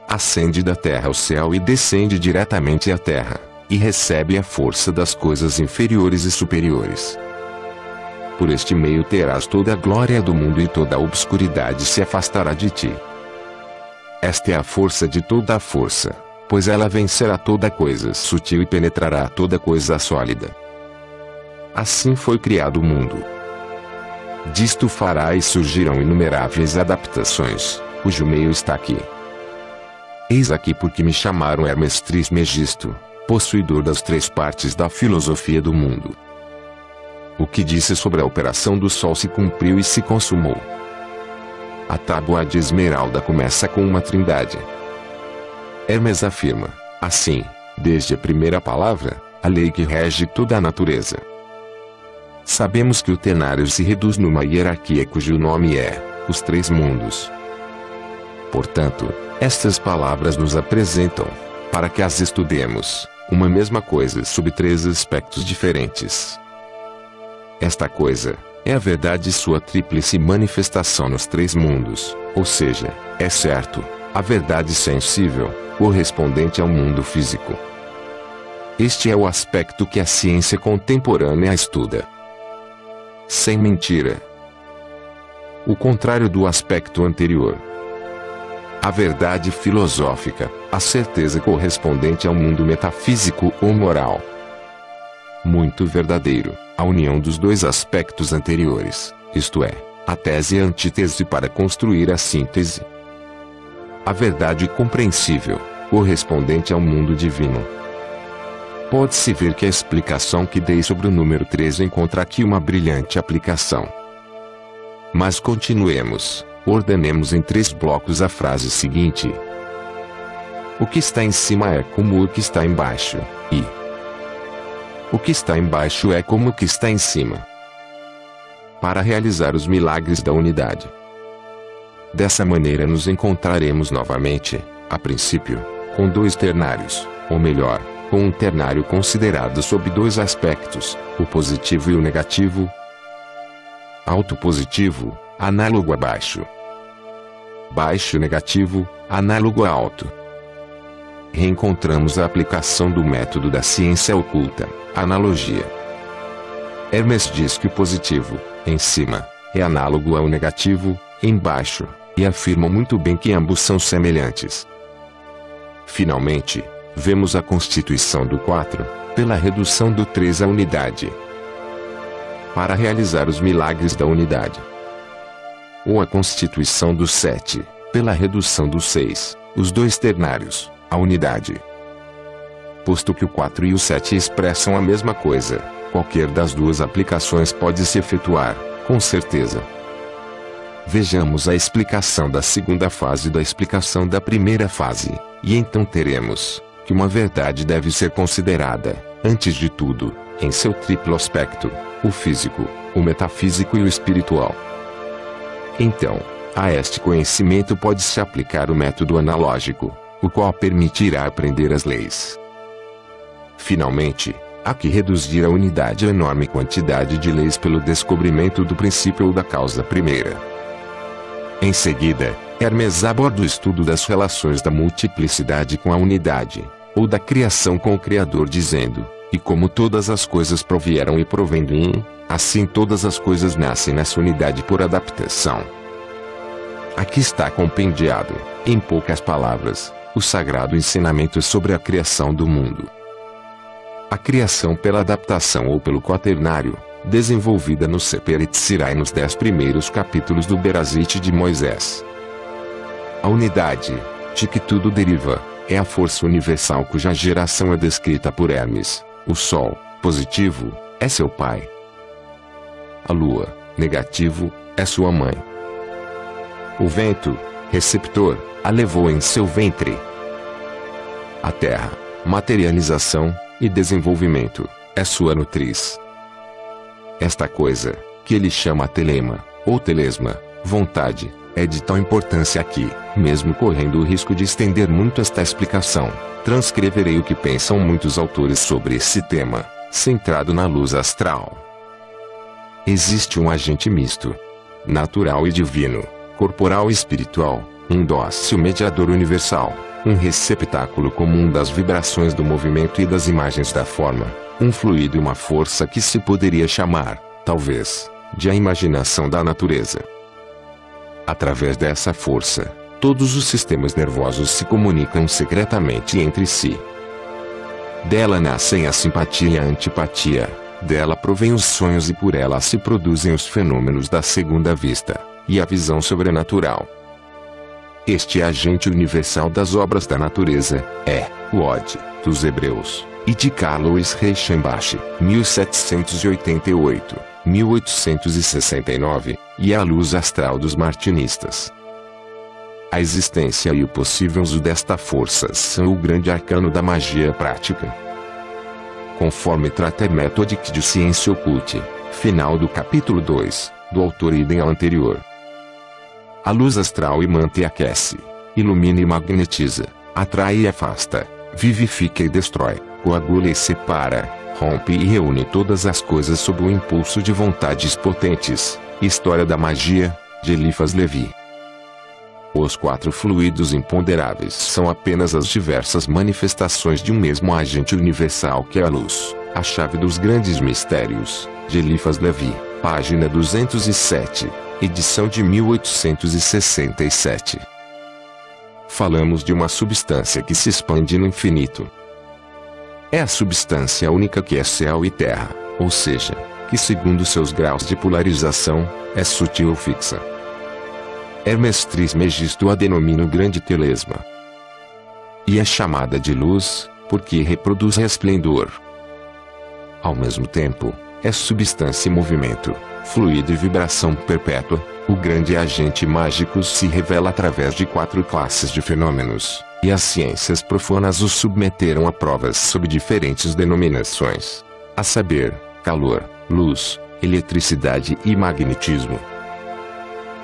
Ascende da terra ao céu e descende diretamente à terra, e recebe a força das coisas inferiores e superiores. Por este meio terás toda a glória do mundo e toda a obscuridade se afastará de ti. Esta é a força de toda a força, pois ela vencerá toda coisa sutil e penetrará toda coisa sólida. Assim foi criado o mundo. Disto fará e surgirão inumeráveis adaptações, cujo meio está aqui. Eis aqui porque me chamaram Hermes Trismegisto, possuidor das 3 partes da filosofia do mundo. O que disse sobre a operação do Sol se cumpriu e se consumou. A Tábua de Esmeralda começa com uma trindade. Hermes afirma, assim, desde a primeira palavra, a lei que rege toda a natureza. Sabemos que o ternário se reduz numa hierarquia cujo nome é, os 3 mundos. Portanto, estas palavras nos apresentam, para que as estudemos, uma mesma coisa sob 3 aspectos diferentes. Esta coisa, é a verdade e sua tríplice manifestação nos 3 mundos, ou seja, é certo, a verdade sensível, correspondente ao mundo físico. Este é o aspecto que a ciência contemporânea estuda. Sem mentira. O contrário do aspecto anterior. A verdade filosófica, a certeza correspondente ao mundo metafísico ou moral. Muito verdadeiro, a união dos 2 aspectos anteriores, isto é, a tese e a antítese para construir a síntese. A verdade compreensível, correspondente ao mundo divino. Pode-se ver que a explicação que dei sobre o número 3 encontra aqui uma brilhante aplicação. Mas continuemos, ordenemos em 3 blocos a frase seguinte. O que está em cima é como o que está embaixo, e o que está embaixo é como o que está em cima. Para realizar os milagres da unidade. Dessa maneira nos encontraremos novamente, a princípio, com 2 ternários, ou melhor, com um ternário considerado sob dois aspectos, o positivo e o negativo. Alto positivo, análogo a baixo. Baixo negativo, análogo a alto. Reencontramos a aplicação do método da ciência oculta, analogia. Hermes diz que o positivo, em cima, é análogo ao negativo, embaixo, e afirma muito bem que ambos são semelhantes. Finalmente, vemos a constituição do 4, pela redução do 3 à unidade. Para realizar os milagres da unidade. Ou a constituição do 7, pela redução do 6, os dois ternários, à unidade. Posto que o 4 e o 7 expressam a mesma coisa, qualquer das duas aplicações pode se efetuar, com certeza. Vejamos a explicação da segunda fase da explicação da primeira fase, e então teremos que uma verdade deve ser considerada, antes de tudo, em seu triplo aspecto, o físico, o metafísico e o espiritual. Então, a este conhecimento pode-se aplicar o método analógico, o qual permitirá aprender as leis. Finalmente, há que reduzir a unidade à enorme quantidade de leis pelo descobrimento do princípio ou da causa primeira. Em seguida, Hermes aborda o estudo das relações da multiplicidade com a unidade, ou da criação com o Criador, dizendo: e como todas as coisas provieram e provém de um, assim todas as coisas nascem nessa unidade por adaptação. Aqui está compendiado, em poucas palavras, o sagrado ensinamento sobre a criação do mundo. A criação pela adaptação ou pelo quaternário, desenvolvida no Sefer Yetzirah nos 10 primeiros capítulos do Bereshit de Moisés. A unidade, de que tudo deriva, é a força universal cuja geração é descrita por Hermes. O Sol, positivo, é seu pai. A Lua, negativo, é sua mãe. O vento, receptor, a levou em seu ventre. A Terra, materialização e desenvolvimento, é sua nutriz. Esta coisa, que ele chama telema, ou telesma, vontade, é de tal importância que, mesmo correndo o risco de estender muito esta explicação, transcreverei o que pensam muitos autores sobre esse tema, centrado na luz astral. Existe um agente misto, natural e divino, corporal e espiritual, um dócil mediador universal, um receptáculo comum das vibrações do movimento e das imagens da forma, um fluido e uma força que se poderia chamar, talvez, de a imaginação da natureza. Através dessa força, todos os sistemas nervosos se comunicam secretamente entre si. Dela nascem a simpatia e a antipatia, dela provêm os sonhos e por ela se produzem os fenômenos da segunda vista, e a visão sobrenatural. Este agente universal das obras da natureza é o Od, dos Hebreus, e de Carlos Reichenbach, 1788-1869, e a luz astral dos martinistas. A existência e o possível uso desta força são o grande arcano da magia prática. Conforme trata Méthodique de Ciência Oculte, final do capítulo 2, do autor idem ao anterior. A luz astral imanta e aquece, ilumina e magnetiza, atrai e afasta, vivifica e destrói, coagula e separa, rompe e reúne todas as coisas sob o impulso de vontades potentes. História da magia, de Eliphas Levi. Os 4 fluidos imponderáveis são apenas as diversas manifestações de um mesmo agente universal que é a luz, a chave dos grandes mistérios, de Eliphas Levi, página 207, edição de 1867. Falamos de uma substância que se expande no infinito. É a substância única que é céu e terra, ou seja, que segundo seus graus de polarização, é sutil ou fixa. Hermes Trismegisto a denomina o grande telesma. E é chamada de luz, porque reproduz resplendor. Ao mesmo tempo, é substância e movimento, fluido e vibração perpétua. O grande agente mágico se revela através de 4 classes de fenômenos, e as ciências profanas o submeteram a provas sob diferentes denominações, a saber, calor, luz, eletricidade e magnetismo.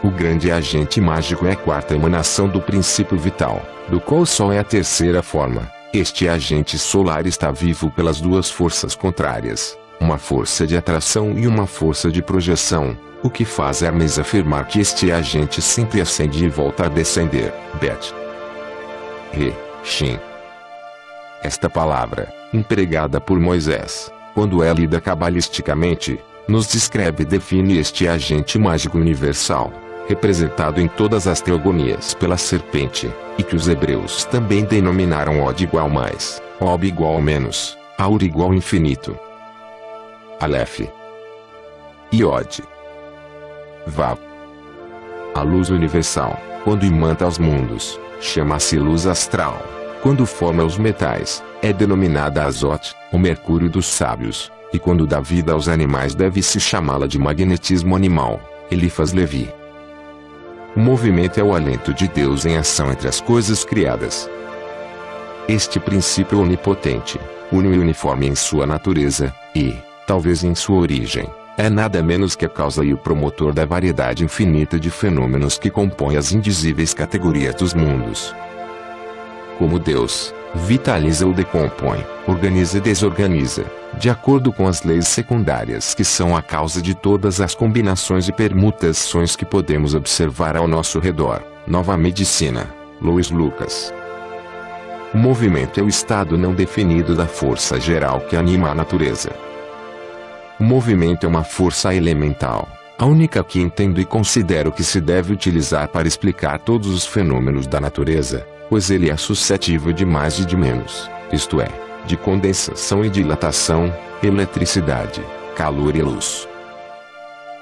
O grande agente mágico é a 4ª emanação do princípio vital, do qual o Sol é a 3ª forma, Este agente solar está vivo pelas duas forças contrárias, uma força de atração e uma força de projeção, o que faz Hermes afirmar que este agente sempre ascende e volta a descender. Bet. Re. Shin. Esta palavra, empregada por Moisés, quando é lida cabalisticamente, nos descreve e define este agente mágico universal, representado em todas as teogonias pela serpente, e que os hebreus também denominaram Od igual mais, Ob igual menos, Aur igual infinito. Aleph. Iod. Vav. A luz universal, quando imanta aos mundos, chama-se luz astral. Quando forma os metais, é denominada Azot, o mercúrio dos sábios, e quando dá vida aos animais deve-se chamá-la de magnetismo animal, Elifas Levi. O movimento é o alento de Deus em ação entre as coisas criadas. Este princípio onipotente, uno e uniforme em sua natureza, e, talvez em sua origem, é nada menos que a causa e o promotor da variedade infinita de fenômenos que compõem as indizíveis categorias dos mundos. Como Deus, vitaliza ou decompõe, organiza e desorganiza, de acordo com as leis secundárias que são a causa de todas as combinações e permutações que podemos observar ao nosso redor. Nova Medicina, Louis Lucas. O movimento é o estado não definido da força geral que anima a natureza. O movimento é uma força elemental, a única que entendo e considero que se deve utilizar para explicar todos os fenômenos da natureza, pois ele é suscetível de mais e de menos, isto é, de condensação e dilatação, eletricidade, calor e luz.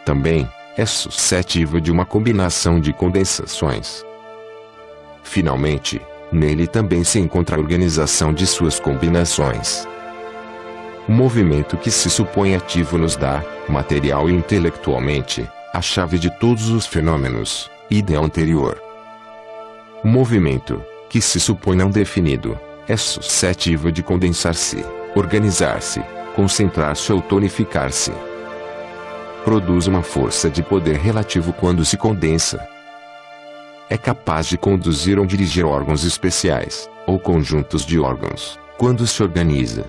Também, é suscetível de uma combinação de condensações. Finalmente, nele também se encontra a organização de suas combinações. O movimento que se supõe ativo nos dá, material e intelectualmente, a chave de todos os fenômenos, ideia anterior. O movimento, que se supõe não definido, é suscetível de condensar-se, organizar-se, concentrar-se ou tonificar-se. Produz uma força de poder relativo quando se condensa. É capaz de conduzir ou dirigir órgãos especiais, ou conjuntos de órgãos, quando se organiza.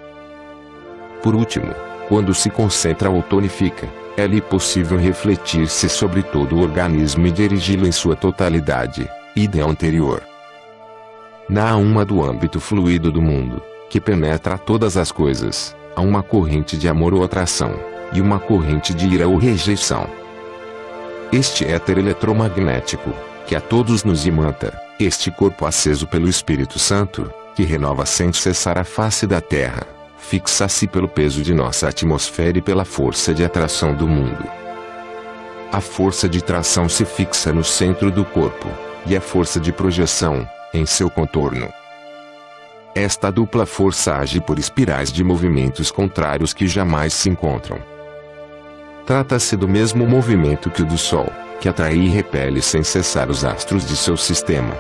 Por último, quando se concentra ou tonifica, é-lhe possível refletir-se sobre todo o organismo e dirigi-lo em sua totalidade, ideia anterior. Na alma do âmbito fluido do mundo, que penetra todas as coisas, há uma corrente de amor ou atração, e uma corrente de ira ou rejeição. Este éter eletromagnético, que a todos nos imanta, este corpo aceso pelo Espírito Santo, que renova sem cessar a face da terra, fixa-se pelo peso de nossa atmosfera e pela força de atração do mundo. A força de tração se fixa no centro do corpo, e a força de projeção, em seu contorno. Esta dupla força age por espirais de movimentos contrários que jamais se encontram. Trata-se do mesmo movimento que o do Sol, que atrai e repele sem cessar os astros de seu sistema.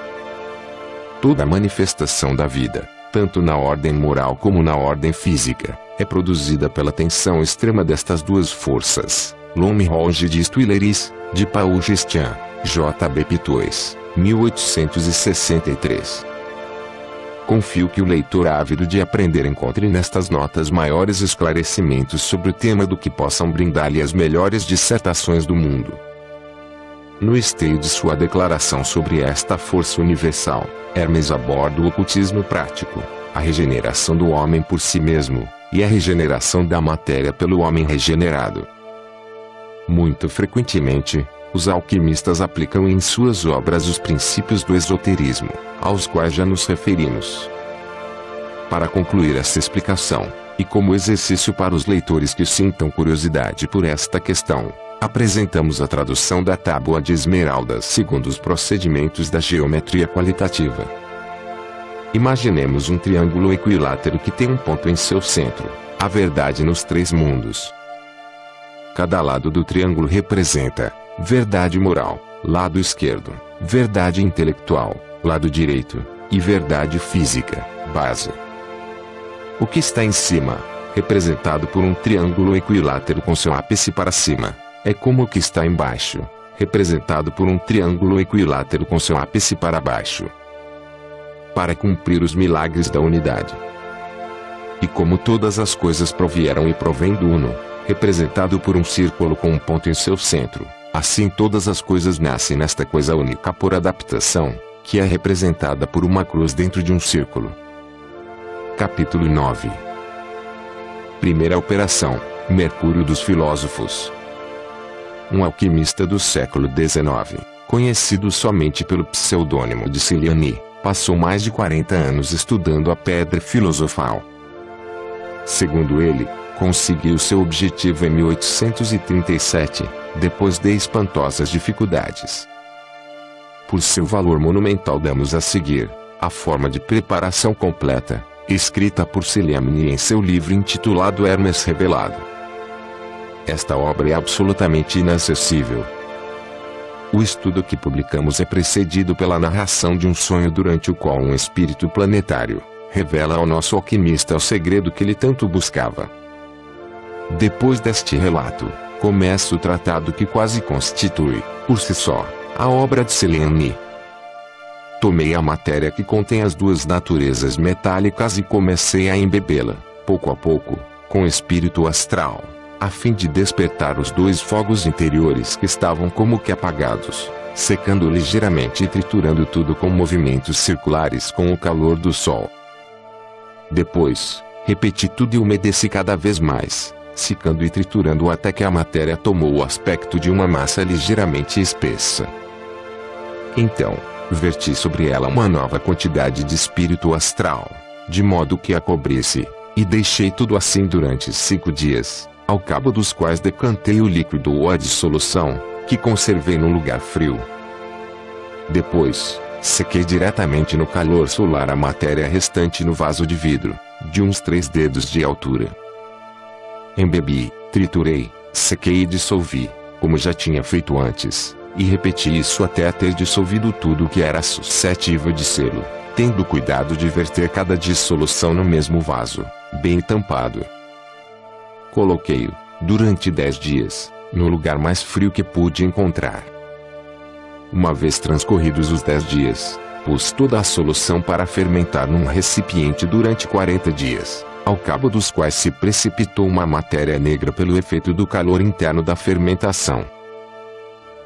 Toda a manifestação da vida, tanto na ordem moral como na ordem física, é produzida pela tensão extrema destas duas forças. Lomronge de Tuileries, de Paul Gestian, J.B. Pitois, 1863. Confio que o leitor ávido de aprender encontre nestas notas maiores esclarecimentos sobre o tema do que possam brindar-lhe as melhores dissertações do mundo. No esteio de sua declaração sobre esta força universal, Hermes aborda o ocultismo prático, a regeneração do homem por si mesmo, e a regeneração da matéria pelo homem regenerado. Muito frequentemente, os alquimistas aplicam em suas obras os princípios do esoterismo, aos quais já nos referimos. Para concluir essa explicação, e como exercício para os leitores que sintam curiosidade por esta questão, apresentamos a tradução da Tábua de Esmeraldas segundo os procedimentos da geometria qualitativa. Imaginemos um triângulo equilátero que tem um ponto em seu centro, a verdade nos três mundos. Cada lado do triângulo representa verdade moral, lado esquerdo, verdade intelectual, lado direito, e verdade física, base. O que está em cima, representado por um triângulo equilátero com seu ápice para cima, é como o que está embaixo, representado por um triângulo equilátero com seu ápice para baixo. para cumprir os milagres da unidade. E como todas as coisas provieram e provém do Uno, representado por um círculo com um ponto em seu centro, assim todas as coisas nascem nesta coisa única por adaptação, que é representada por uma cruz dentro de um círculo. Capítulo 9. Primeira operação: Mercúrio dos filósofos. Um alquimista do século XIX, conhecido somente pelo pseudônimo de Ciliani, passou mais de 40 anos estudando a pedra filosofal. Segundo ele, conseguiu seu objetivo em 1837, depois de espantosas dificuldades. Por seu valor monumental damos a seguir a forma de preparação completa, escrita por Ciliani em seu livro intitulado Hermes Revelado. Esta obra é absolutamente inacessível. O estudo que publicamos é precedido pela narração de um sonho durante o qual um espírito planetário revela ao nosso alquimista o segredo que ele tanto buscava. Depois deste relato, começa o tratado que quase constitui, por si só, a obra de Ciliani. Tomei a matéria que contém as duas naturezas metálicas e comecei a embebê-la, pouco a pouco, com o espírito astral, a fim de despertar os dois fogos interiores que estavam como que apagados, secando ligeiramente e triturando tudo com movimentos circulares com o calor do sol. Depois, repeti tudo e umedeci cada vez mais, secando e triturando até que a matéria tomou o aspecto de uma massa ligeiramente espessa. Então, verti sobre ela uma nova quantidade de espírito astral, de modo que a cobrisse, e deixei tudo assim durante 5 dias, ao cabo dos quais decantei o líquido ou a dissolução, que conservei num lugar frio. Depois, sequei diretamente no calor solar a matéria restante no vaso de vidro, de uns 3 dedos de altura. Embebi, triturei, sequei e dissolvi, como já tinha feito antes, e repeti isso até ter dissolvido tudo o que era suscetível de sê-lo, tendo cuidado de verter cada dissolução no mesmo vaso, bem tampado. Coloquei-o, durante 10 dias, no lugar mais frio que pude encontrar. Uma vez transcorridos os 10 dias, pus toda a solução para fermentar num recipiente durante 40 dias, ao cabo dos quais se precipitou uma matéria negra pelo efeito do calor interno da fermentação.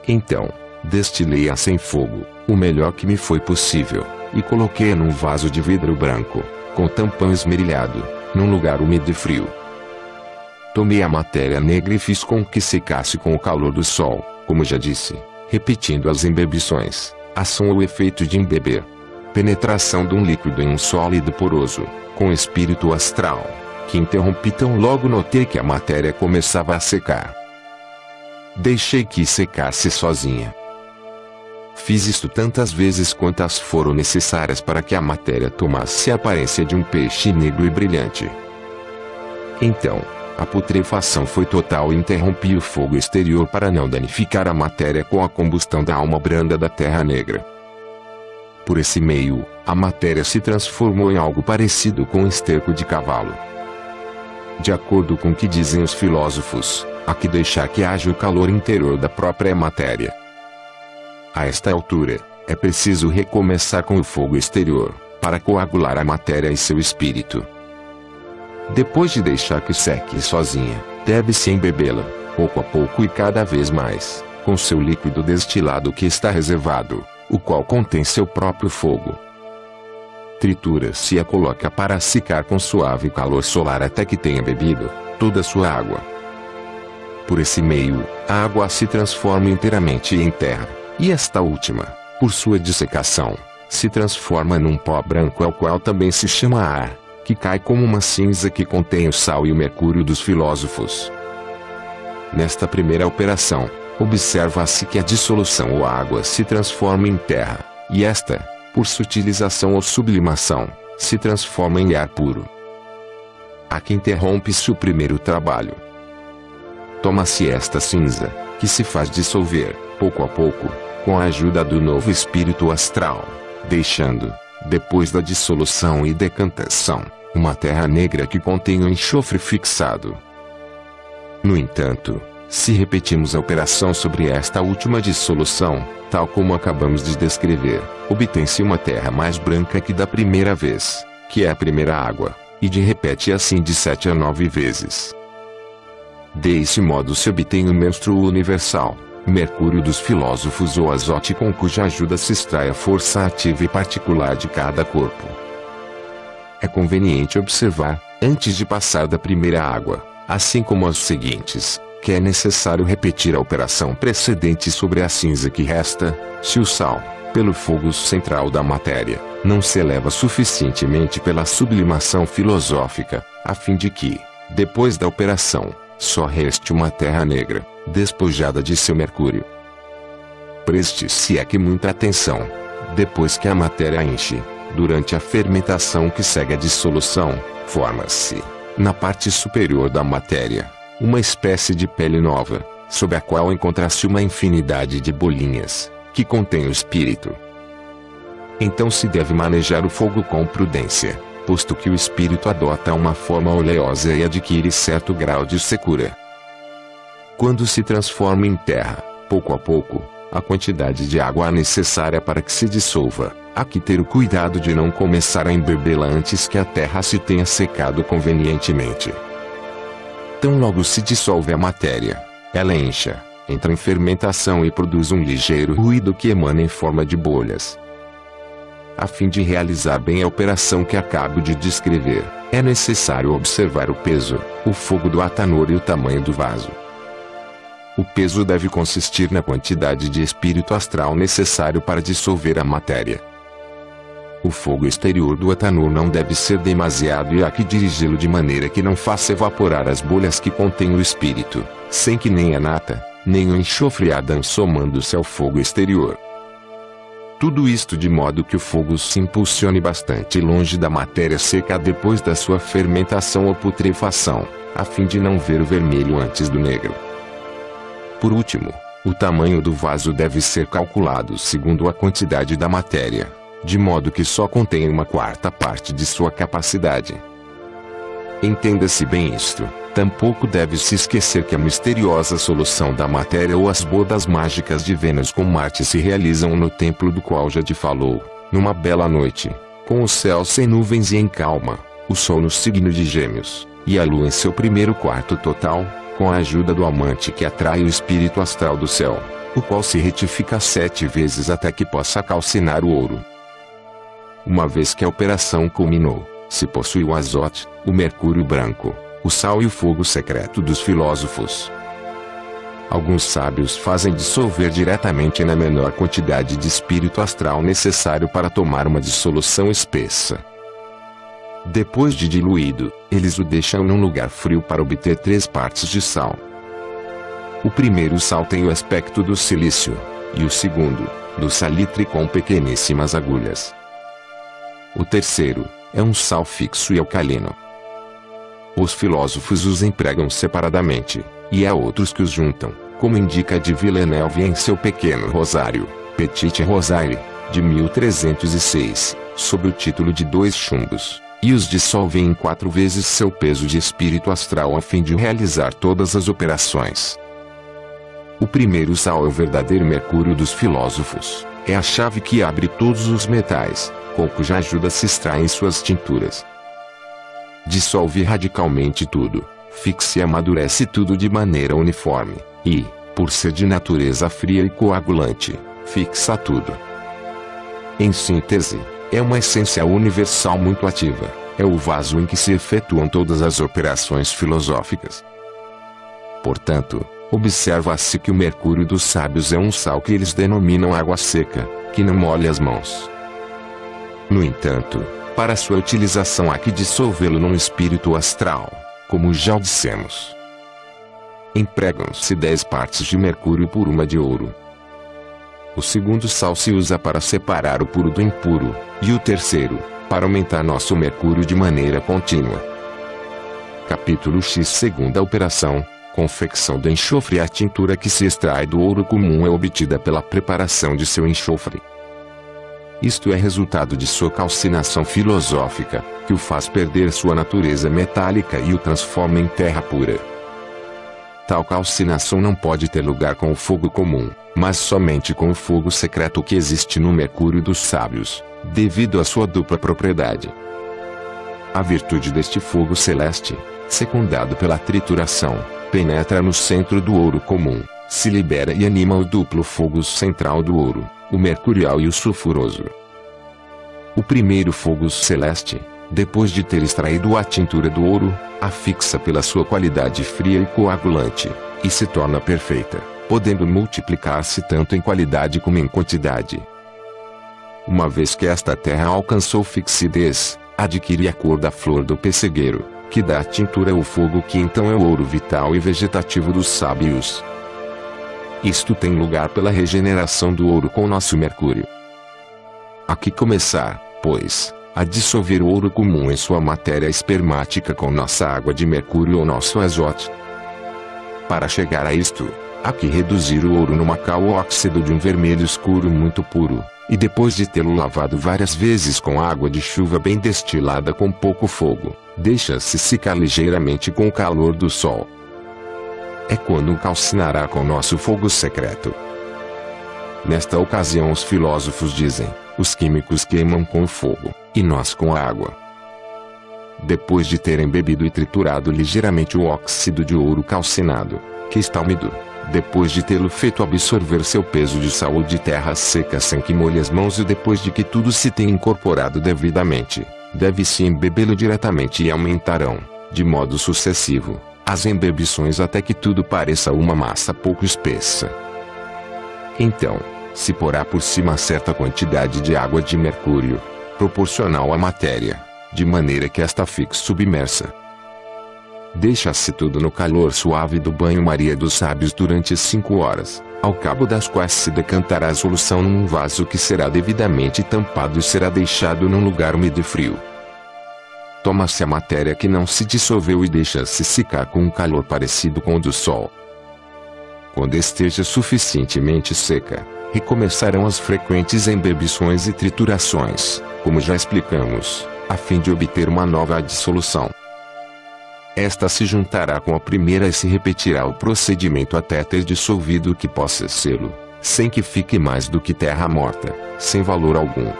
Então, destilei-a sem fogo, o melhor que me foi possível, e coloquei-a num vaso de vidro branco, com tampão esmerilhado, num lugar úmido e frio. Tomei a matéria negra e fiz com que secasse com o calor do sol, como já disse, repetindo as embebições, ação ou efeito de embeber. Penetração de um líquido em um sólido poroso, com espírito astral, que interrompi tão logo notei que a matéria começava a secar. Deixei que secasse sozinha. Fiz isto tantas vezes quantas foram necessárias para que a matéria tomasse a aparência de um peixe negro e brilhante. Então, a putrefação foi total e interrompi o fogo exterior para não danificar a matéria com a combustão da alma branda da terra negra. Por esse meio, a matéria se transformou em algo parecido com um esterco de cavalo. De acordo com o que dizem os filósofos, há que deixar que haja o calor interior da própria matéria. A esta altura, é preciso recomeçar com o fogo exterior, para coagular a matéria e seu espírito. Depois de deixar que seque sozinha, deve-se embebê-la, pouco a pouco e cada vez mais, com seu líquido destilado que está reservado, o qual contém seu próprio fogo. Tritura-se e a coloca para secar com suave calor solar até que tenha bebido toda a sua água. Por esse meio, a água se transforma inteiramente em terra, e esta última, por sua dissecação, se transforma num pó branco ao qual também se chama ar, que cai como uma cinza que contém o sal e o mercúrio dos filósofos. Nesta primeira operação, observa-se que a dissolução ou água se transforma em terra, e esta, por sutilização ou sublimação, se transforma em ar puro. Aqui interrompe-se o primeiro trabalho. Toma-se esta cinza, que se faz dissolver, pouco a pouco, com a ajuda do novo espírito astral, deixando, depois da dissolução e decantação, uma terra negra que contém o enxofre fixado. No entanto, Se repetimos a operação sobre esta última dissolução, tal como acabamos de descrever, obtém-se uma terra mais branca que da primeira vez, que é a primeira água, e de repete assim de 7 a 9 vezes. Desse modo se obtém o menstruo universal, mercúrio dos filósofos ou azote com cuja ajuda se extrai a força ativa e particular de cada corpo. É conveniente observar, antes de passar da primeira água, assim como as seguintes, que é necessário repetir a operação precedente sobre a cinza que resta, se o sal, pelo fogo central da matéria, não se eleva suficientemente pela sublimação filosófica, a fim de que, depois da operação, só reste uma terra negra, despojada de seu mercúrio. Preste-se aqui muita atenção. Depois que a matéria enche, durante a fermentação que segue a dissolução, forma-se, na parte superior da matéria, uma espécie de pele nova, sob a qual encontra-se uma infinidade de bolinhas, que contém o espírito. Então se deve manejar o fogo com prudência, posto que o espírito adota uma forma oleosa e adquire certo grau de secura. Quando se transforma em terra, pouco a pouco, a quantidade de água necessária para que se dissolva, há que ter o cuidado de não começar a embebê-la antes que a terra se tenha secado convenientemente. Tão logo se dissolve a matéria, ela encha, entra em fermentação e produz um ligeiro ruído que emana em forma de bolhas. A fim de realizar bem a operação que acabo de descrever, é necessário observar o peso, o fogo do atanor e o tamanho do vaso. O peso deve consistir na quantidade de espírito astral necessário para dissolver a matéria. O fogo exterior do atanor não deve ser demasiado e há que dirigi-lo de maneira que não faça evaporar as bolhas que contêm o espírito, sem que nem a nata, nem o enxofre ardam somando-se ao fogo exterior. Tudo isto de modo que o fogo se impulsione bastante longe da matéria seca depois da sua fermentação ou putrefação, a fim de não ver o vermelho antes do negro. Por último, o tamanho do vaso deve ser calculado segundo a quantidade da matéria, de modo que só contenha uma quarta parte de sua capacidade. Entenda-se bem isto, tampouco deve-se esquecer que a misteriosa solução da matéria ou as bodas mágicas de Vênus com Marte se realizam no templo do qual já te falou, numa bela noite, com o céu sem nuvens e em calma, o sol no signo de Gêmeos, e a lua em seu primeiro quarto total, com a ajuda do amante que atrai o espírito astral do céu, o qual se retifica 7 vezes até que possa calcinar o ouro. Uma vez que a operação culminou, se possui o azote, o mercúrio branco, o sal e o fogo secreto dos filósofos. Alguns sábios fazem dissolver diretamente na menor quantidade de espírito astral necessário para tomar uma dissolução espessa. Depois de diluído, eles o deixam num lugar frio para obter 3 partes de sal. O primeiro sal tem o aspecto do silício, e o segundo, do salitre com pequeníssimas agulhas. O terceiro, é um sal fixo e alcalino. Os filósofos os empregam separadamente, e há outros que os juntam, como indica de Villeneuve em seu pequeno rosário, Petit Rosaire, de 1306, sob o título de 2 chumbos, e os dissolvem em 4 vezes seu peso de espírito astral a fim de realizar todas as operações. O primeiro sal é o verdadeiro mercúrio dos filósofos, é a chave que abre todos os metais, com cuja ajuda se extraem suas tinturas. Dissolve radicalmente tudo, fixa e amadurece tudo de maneira uniforme, e, por ser de natureza fria e coagulante, fixa tudo. Em síntese, é uma essência universal muito ativa, é o vaso em que se efetuam todas as operações filosóficas. Portanto, observa-se que o mercúrio dos sábios é um sal que eles denominam água seca, que não molha as mãos. No entanto, para sua utilização há que dissolvê-lo num espírito astral, como já dissemos. Empregam-se 10 partes de mercúrio por uma de ouro. O segundo sal se usa para separar o puro do impuro, e o terceiro, para aumentar nosso mercúrio de maneira contínua. Capítulo X. Segunda operação, confecção do enxofre. A tintura que se extrai do ouro comum é obtida pela preparação de seu enxofre. Isto é resultado de sua calcinação filosófica, que o faz perder sua natureza metálica e o transforma em terra pura. Tal calcinação não pode ter lugar com o fogo comum, mas somente com o fogo secreto que existe no mercúrio dos sábios, devido à sua dupla propriedade. A virtude deste fogo celeste, secundado pela trituração, penetra no centro do ouro comum, se libera e anima o duplo fogo central do ouro, o mercurial e o sulfuroso. O primeiro fogo celeste, depois de ter extraído a tintura do ouro, a fixa pela sua qualidade fria e coagulante, e se torna perfeita, podendo multiplicar-se tanto em qualidade como em quantidade. Uma vez que esta terra alcançou fixidez, adquire a cor da flor do pessegueiro, que dá à tintura o fogo que então é o ouro vital e vegetativo dos sábios. Isto tem lugar pela regeneração do ouro com nosso mercúrio. Aqui começar, pois, a dissolver o ouro comum em sua matéria espermática com nossa água de mercúrio ou nosso azote. Para chegar a isto, há que reduzir o ouro numa cal ou óxido de um vermelho escuro muito puro, e depois de tê-lo lavado várias vezes com água de chuva bem destilada com pouco fogo, deixa-se secar ligeiramente com o calor do sol. É quando calcinará com nosso fogo secreto. Nesta ocasião os filósofos dizem, os químicos queimam com o fogo, e nós com a água. Depois de terem bebido e triturado ligeiramente o óxido de ouro calcinado, que está úmido, depois de tê-lo feito absorver seu peso de sal ou de terra seca sem que molhe as mãos e depois de que tudo se tenha incorporado devidamente, deve-se embebê-lo diretamente e aumentarão, de modo sucessivo, as embebições até que tudo pareça uma massa pouco espessa. Então, se porá por cima certa quantidade de água de mercúrio, proporcional à matéria, de maneira que esta fique submersa. Deixa-se tudo no calor suave do banho-maria dos sábios durante 5 horas, ao cabo das quais se decantará a solução num vaso que será devidamente tampado e será deixado num lugar úmido e frio. Toma-se a matéria que não se dissolveu e deixa-se secar com um calor parecido com o do sol. Quando esteja suficientemente seca, recomeçarão as frequentes embebições e triturações, como já explicamos, a fim de obter uma nova dissolução. Esta se juntará com a primeira e se repetirá o procedimento até ter dissolvido o que possa sê-lo, sem que fique mais do que terra morta, sem valor algum.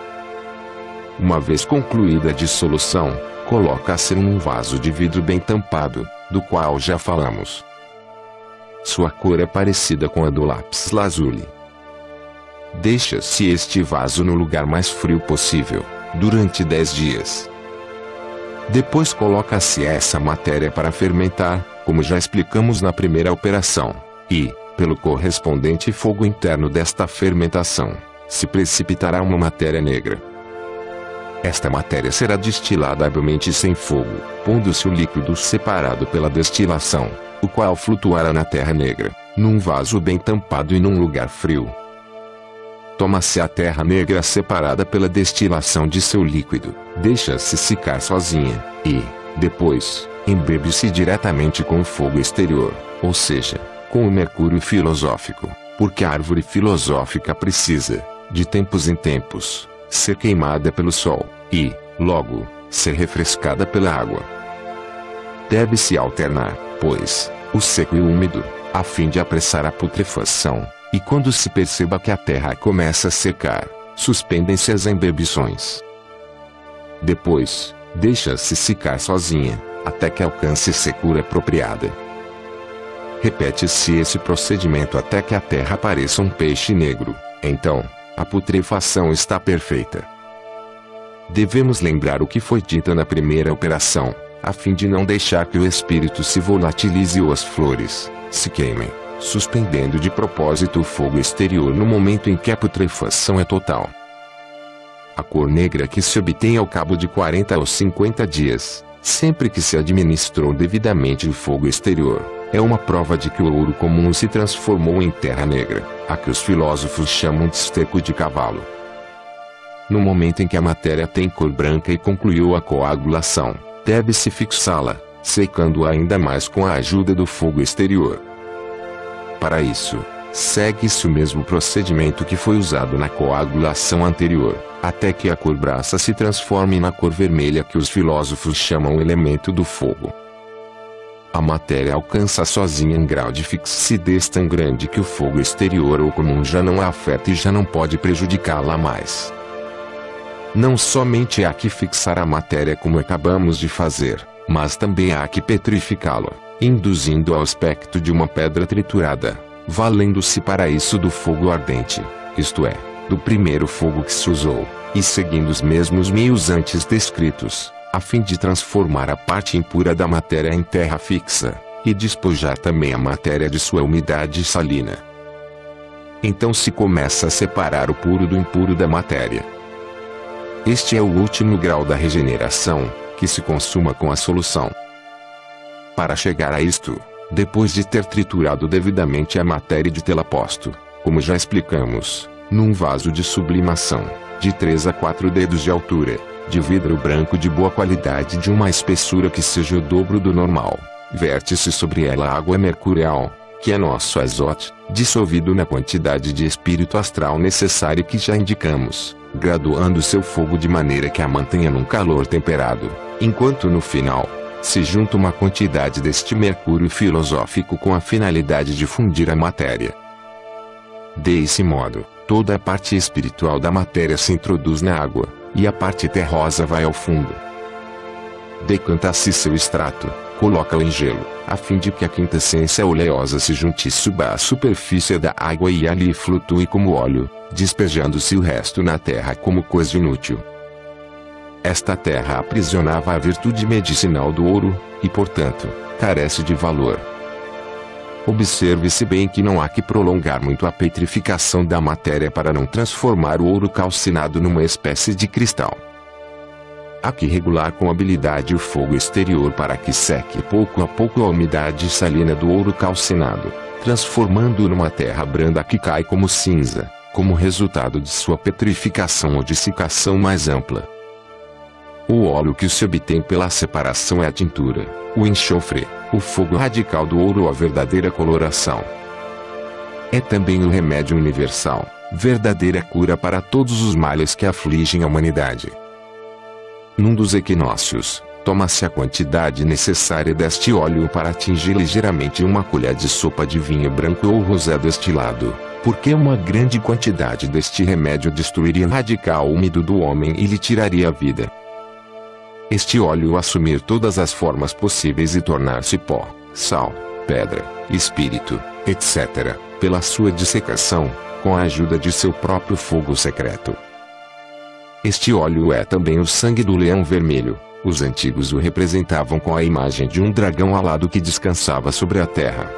Uma vez concluída a dissolução, coloca-se num vaso de vidro bem tampado, do qual já falamos. Sua cor é parecida com a do lápis lazuli. Deixa-se este vaso no lugar mais frio possível, durante 10 dias. Depois coloca-se essa matéria para fermentar, como já explicamos na primeira operação, e, pelo correspondente fogo interno desta fermentação, se precipitará uma matéria negra. Esta matéria será destilada habilmente sem fogo, pondo-se o líquido separado pela destilação, o qual flutuará na terra negra, num vaso bem tampado e num lugar frio. Toma-se a terra negra separada pela destilação de seu líquido, deixa-se secar sozinha, e, depois, embebe-se diretamente com o fogo exterior, ou seja, com o mercúrio filosófico, porque a árvore filosófica precisa, de tempos em tempos, ser queimada pelo sol, e, logo, ser refrescada pela água. Deve-se alternar, pois, o seco e o úmido, a fim de apressar a putrefação. E quando se perceba que a terra começa a secar, suspendem-se as embebições. Depois, deixa-se secar sozinha, até que alcance secura apropriada. Repete-se esse procedimento até que a terra pareça um peixe negro, então, a putrefação está perfeita. Devemos lembrar o que foi dito na primeira operação, a fim de não deixar que o espírito se volatilize ou as flores se queimem, suspendendo de propósito o fogo exterior no momento em que a putrefação é total. A cor negra que se obtém ao cabo de 40 ou 50 dias, sempre que se administrou devidamente o fogo exterior, é uma prova de que o ouro comum se transformou em terra negra, a que os filósofos chamam de esterco de cavalo. No momento em que a matéria tem cor branca e concluiu a coagulação, deve-se fixá-la, secando-a ainda mais com a ajuda do fogo exterior. Para isso, segue-se o mesmo procedimento que foi usado na coagulação anterior, até que a cor braça se transforme na cor vermelha que os filósofos chamam elemento do fogo. a matéria alcança sozinha um grau de fixidez tão grande que o fogo exterior ou comum já não a afeta e já não pode prejudicá-la mais. Não somente há que fixar a matéria como acabamos de fazer, mas também há que petrificá-la, induzindo ao aspecto de uma pedra triturada, valendo-se para isso do fogo ardente, isto é, do primeiro fogo que se usou, e seguindo os mesmos meios antes descritos, a fim de transformar a parte impura da matéria em terra fixa, e despojar também a matéria de sua umidade salina. Então se começa a separar o puro do impuro da matéria. Este é o último grau da regeneração, que se consuma com a solução. Para chegar a isto, depois de ter triturado devidamente a matéria e de tê-la posto, como já explicamos, num vaso de sublimação, de 3 a 4 dedos de altura, de vidro branco de boa qualidade de uma espessura que seja o dobro do normal, verte-se sobre ela água mercurial, que é nosso azote, dissolvido na quantidade de espírito astral necessária que já indicamos, graduando seu fogo de maneira que a mantenha num calor temperado, enquanto no final, se junta uma quantidade deste mercúrio filosófico com a finalidade de fundir a matéria. Desse modo, toda a parte espiritual da matéria se introduz na água, e a parte terrosa vai ao fundo. Decanta-se seu extrato, coloca-o em gelo, a fim de que a quintessência oleosa se junte suba à superfície da água e ali flutue como óleo, despejando-se o resto na terra como coisa inútil. Esta terra aprisionava a virtude medicinal do ouro, e portanto, carece de valor. Observe-se bem que não há que prolongar muito a petrificação da matéria para não transformar o ouro calcinado numa espécie de cristal. Há que regular com habilidade o fogo exterior para que seque pouco a pouco a umidade salina do ouro calcinado, transformando-o numa terra branda que cai como cinza, como resultado de sua petrificação ou dessecação mais ampla. O óleo que se obtém pela separação é a tintura, o enxofre, o fogo radical do ouro ou a verdadeira coloração. É também o remédio universal, verdadeira cura para todos os males que afligem a humanidade. Num dos equinócios, toma-se a quantidade necessária deste óleo para atingir ligeiramente uma colher de sopa de vinho branco ou rosé destilado, porque uma grande quantidade deste remédio destruiria o radical úmido do homem e lhe tiraria a vida. Este óleo assumir todas as formas possíveis e tornar-se pó, sal, pedra, espírito, etc., pela sua dissecação, com a ajuda de seu próprio fogo secreto. Este óleo é também o sangue do leão vermelho. Os antigos o representavam com a imagem de um dragão alado que descansava sobre a terra.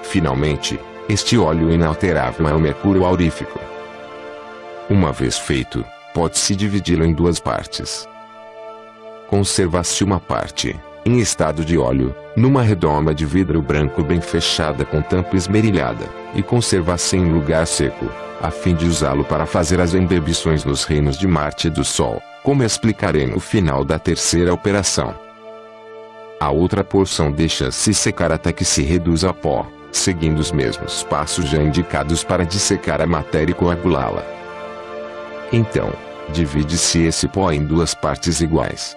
Finalmente, este óleo inalterável é o mercúrio aurífico. Uma vez feito, pode-se dividi-lo em duas partes. Conserva-se uma parte, em estado de óleo, numa redoma de vidro branco bem fechada com tampa esmerilhada, e conserva-se em lugar seco, a fim de usá-lo para fazer as embebições nos reinos de Marte e do Sol, como explicarei no final da terceira operação. A outra porção deixa-se secar até que se reduza a pó, seguindo os mesmos passos já indicados para dissecar a matéria e coagulá-la. Então, divide-se esse pó em duas partes iguais.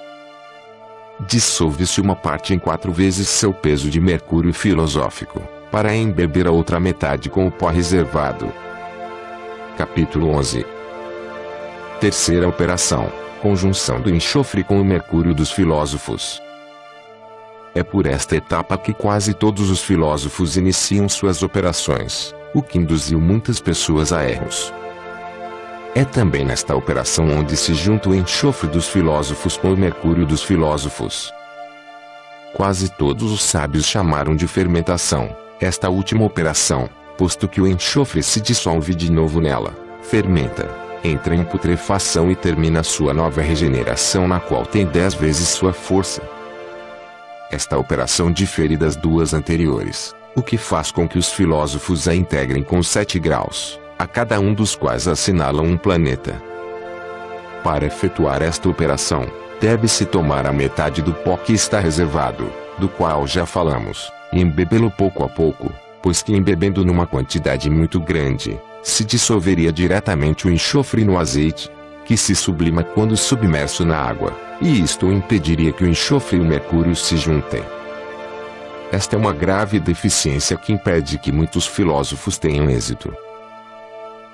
Dissolve-se uma parte em 4 vezes seu peso de mercúrio filosófico, para embeber a outra metade com o pó reservado. Capítulo 11. Terceira operação: conjunção do enxofre com o mercúrio dos filósofos. É por esta etapa que quase todos os filósofos iniciam suas operações, o que induziu muitas pessoas a erros. É também nesta operação onde se junta o enxofre dos filósofos com o mercúrio dos filósofos. Quase todos os sábios chamaram de fermentação esta última operação, posto que o enxofre se dissolve de novo nela, fermenta, entra em putrefação e termina sua nova regeneração, na qual tem 10 vezes sua força. Esta operação difere das duas anteriores, o que faz com que os filósofos a integrem com 7 graus, a cada um dos quais assinalam um planeta. Para efetuar esta operação, deve-se tomar a metade do pó que está reservado, do qual já falamos, e embebê-lo pouco a pouco, pois que embebendo numa quantidade muito grande, se dissolveria diretamente o enxofre no azeite, que se sublima quando submerso na água, e isto impediria que o enxofre e o mercúrio se juntem. Esta é uma grave deficiência que impede que muitos filósofos tenham êxito.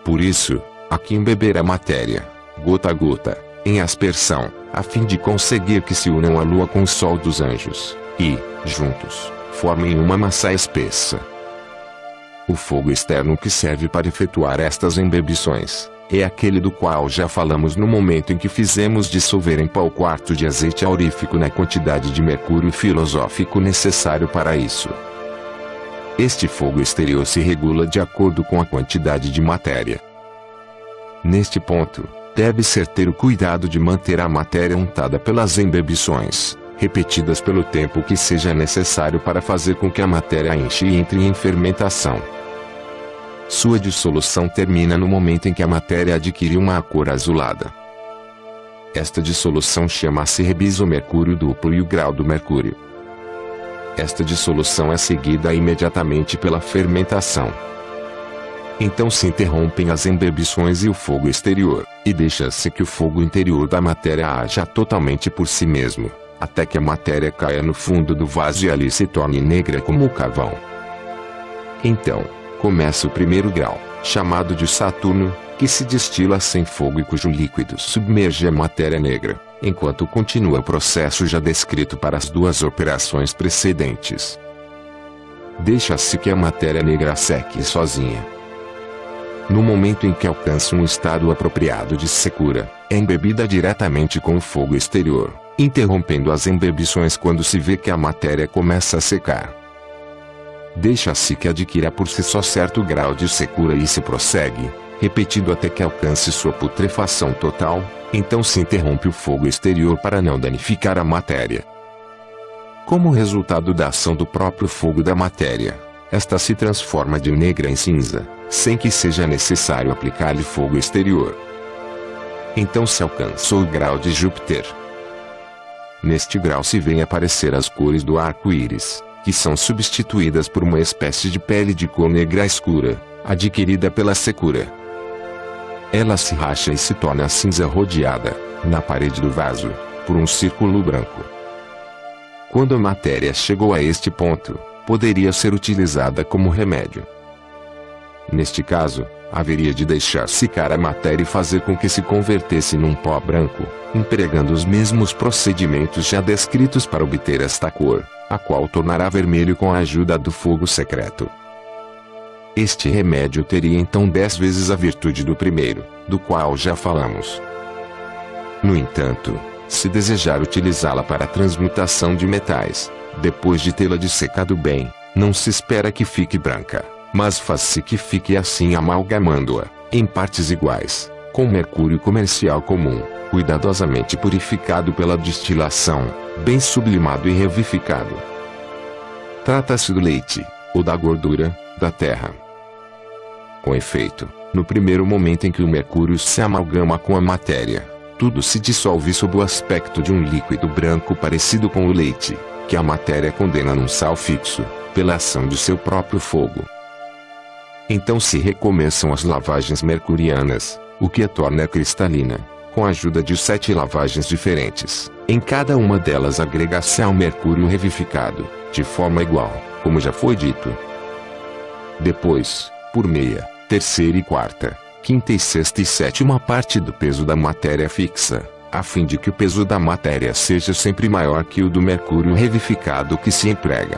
Por isso, há que embeber a matéria, gota a gota, em aspersão, a fim de conseguir que se unam a lua com o sol dos anjos, e, juntos, formem uma massa espessa. O fogo externo que serve para efetuar estas embebições é aquele do qual já falamos no momento em que fizemos dissolver em pó o quarto de azeite aurífico na quantidade de mercúrio filosófico necessário para isso. Este fogo exterior se regula de acordo com a quantidade de matéria. Neste ponto, deve-se ter o cuidado de manter a matéria untada pelas embebições, repetidas pelo tempo que seja necessário para fazer com que a matéria enche e entre em fermentação. Sua dissolução termina no momento em que a matéria adquire uma cor azulada. Esta dissolução chama-se rebisomercúrio duplo e o grau do mercúrio. Esta dissolução é seguida imediatamente pela fermentação. Então se interrompem as embebições e o fogo exterior, e deixa-se que o fogo interior da matéria haja totalmente por si mesmo, até que a matéria caia no fundo do vaso e ali se torne negra como o carvão. Então, começa o primeiro grau, chamado de Saturno, que se destila sem fogo e cujo líquido submerge a matéria negra, enquanto continua o processo já descrito para as duas operações precedentes. Deixa-se que a matéria negra seque sozinha. No momento em que alcança um estado apropriado de secura, é embebida diretamente com o fogo exterior, interrompendo as embebições quando se vê que a matéria começa a secar. Deixa-se que adquira por si só certo grau de secura e se prossegue, repetindo até que alcance sua putrefação total, então se interrompe o fogo exterior para não danificar a matéria. Como resultado da ação do próprio fogo da matéria, esta se transforma de negra em cinza, sem que seja necessário aplicar-lhe fogo exterior. Então se alcançou o grau de Júpiter. Neste grau se vêem aparecer as cores do arco-íris, que são substituídas por uma espécie de pele de cor negra escura, adquirida pela secura. Ela se racha e se torna cinza rodeada, na parede do vaso, por um círculo branco. Quando a matéria chegou a este ponto, poderia ser utilizada como remédio. Neste caso, haveria de deixar secar a matéria e fazer com que se convertesse num pó branco, empregando os mesmos procedimentos já descritos para obter esta cor, a qual tornará vermelho com a ajuda do fogo secreto. Este remédio teria então 10 vezes a virtude do primeiro, do qual já falamos. No entanto, se desejar utilizá-la para a transmutação de metais, depois de tê-la dessecado bem, não se espera que fique branca, mas faz-se que fique assim amalgamando-a, em partes iguais, com mercúrio comercial comum, cuidadosamente purificado pela destilação, bem sublimado e revivificado. Trata-se do leite, ou da gordura, da terra. Com efeito, no primeiro momento em que o mercúrio se amalgama com a matéria, tudo se dissolve sob o aspecto de um líquido branco parecido com o leite, que a matéria condena num sal fixo, pela ação de seu próprio fogo. Então se recomeçam as lavagens mercurianas, o que a torna cristalina, com a ajuda de 7 lavagens diferentes. Em cada uma delas agrega-se ao mercúrio revivificado, de forma igual, como já foi dito. Depois, por meia, terceira e quarta, quinta e sexta e sétima parte do peso da matéria fixa, a fim de que o peso da matéria seja sempre maior que o do mercúrio revivificado que se emprega.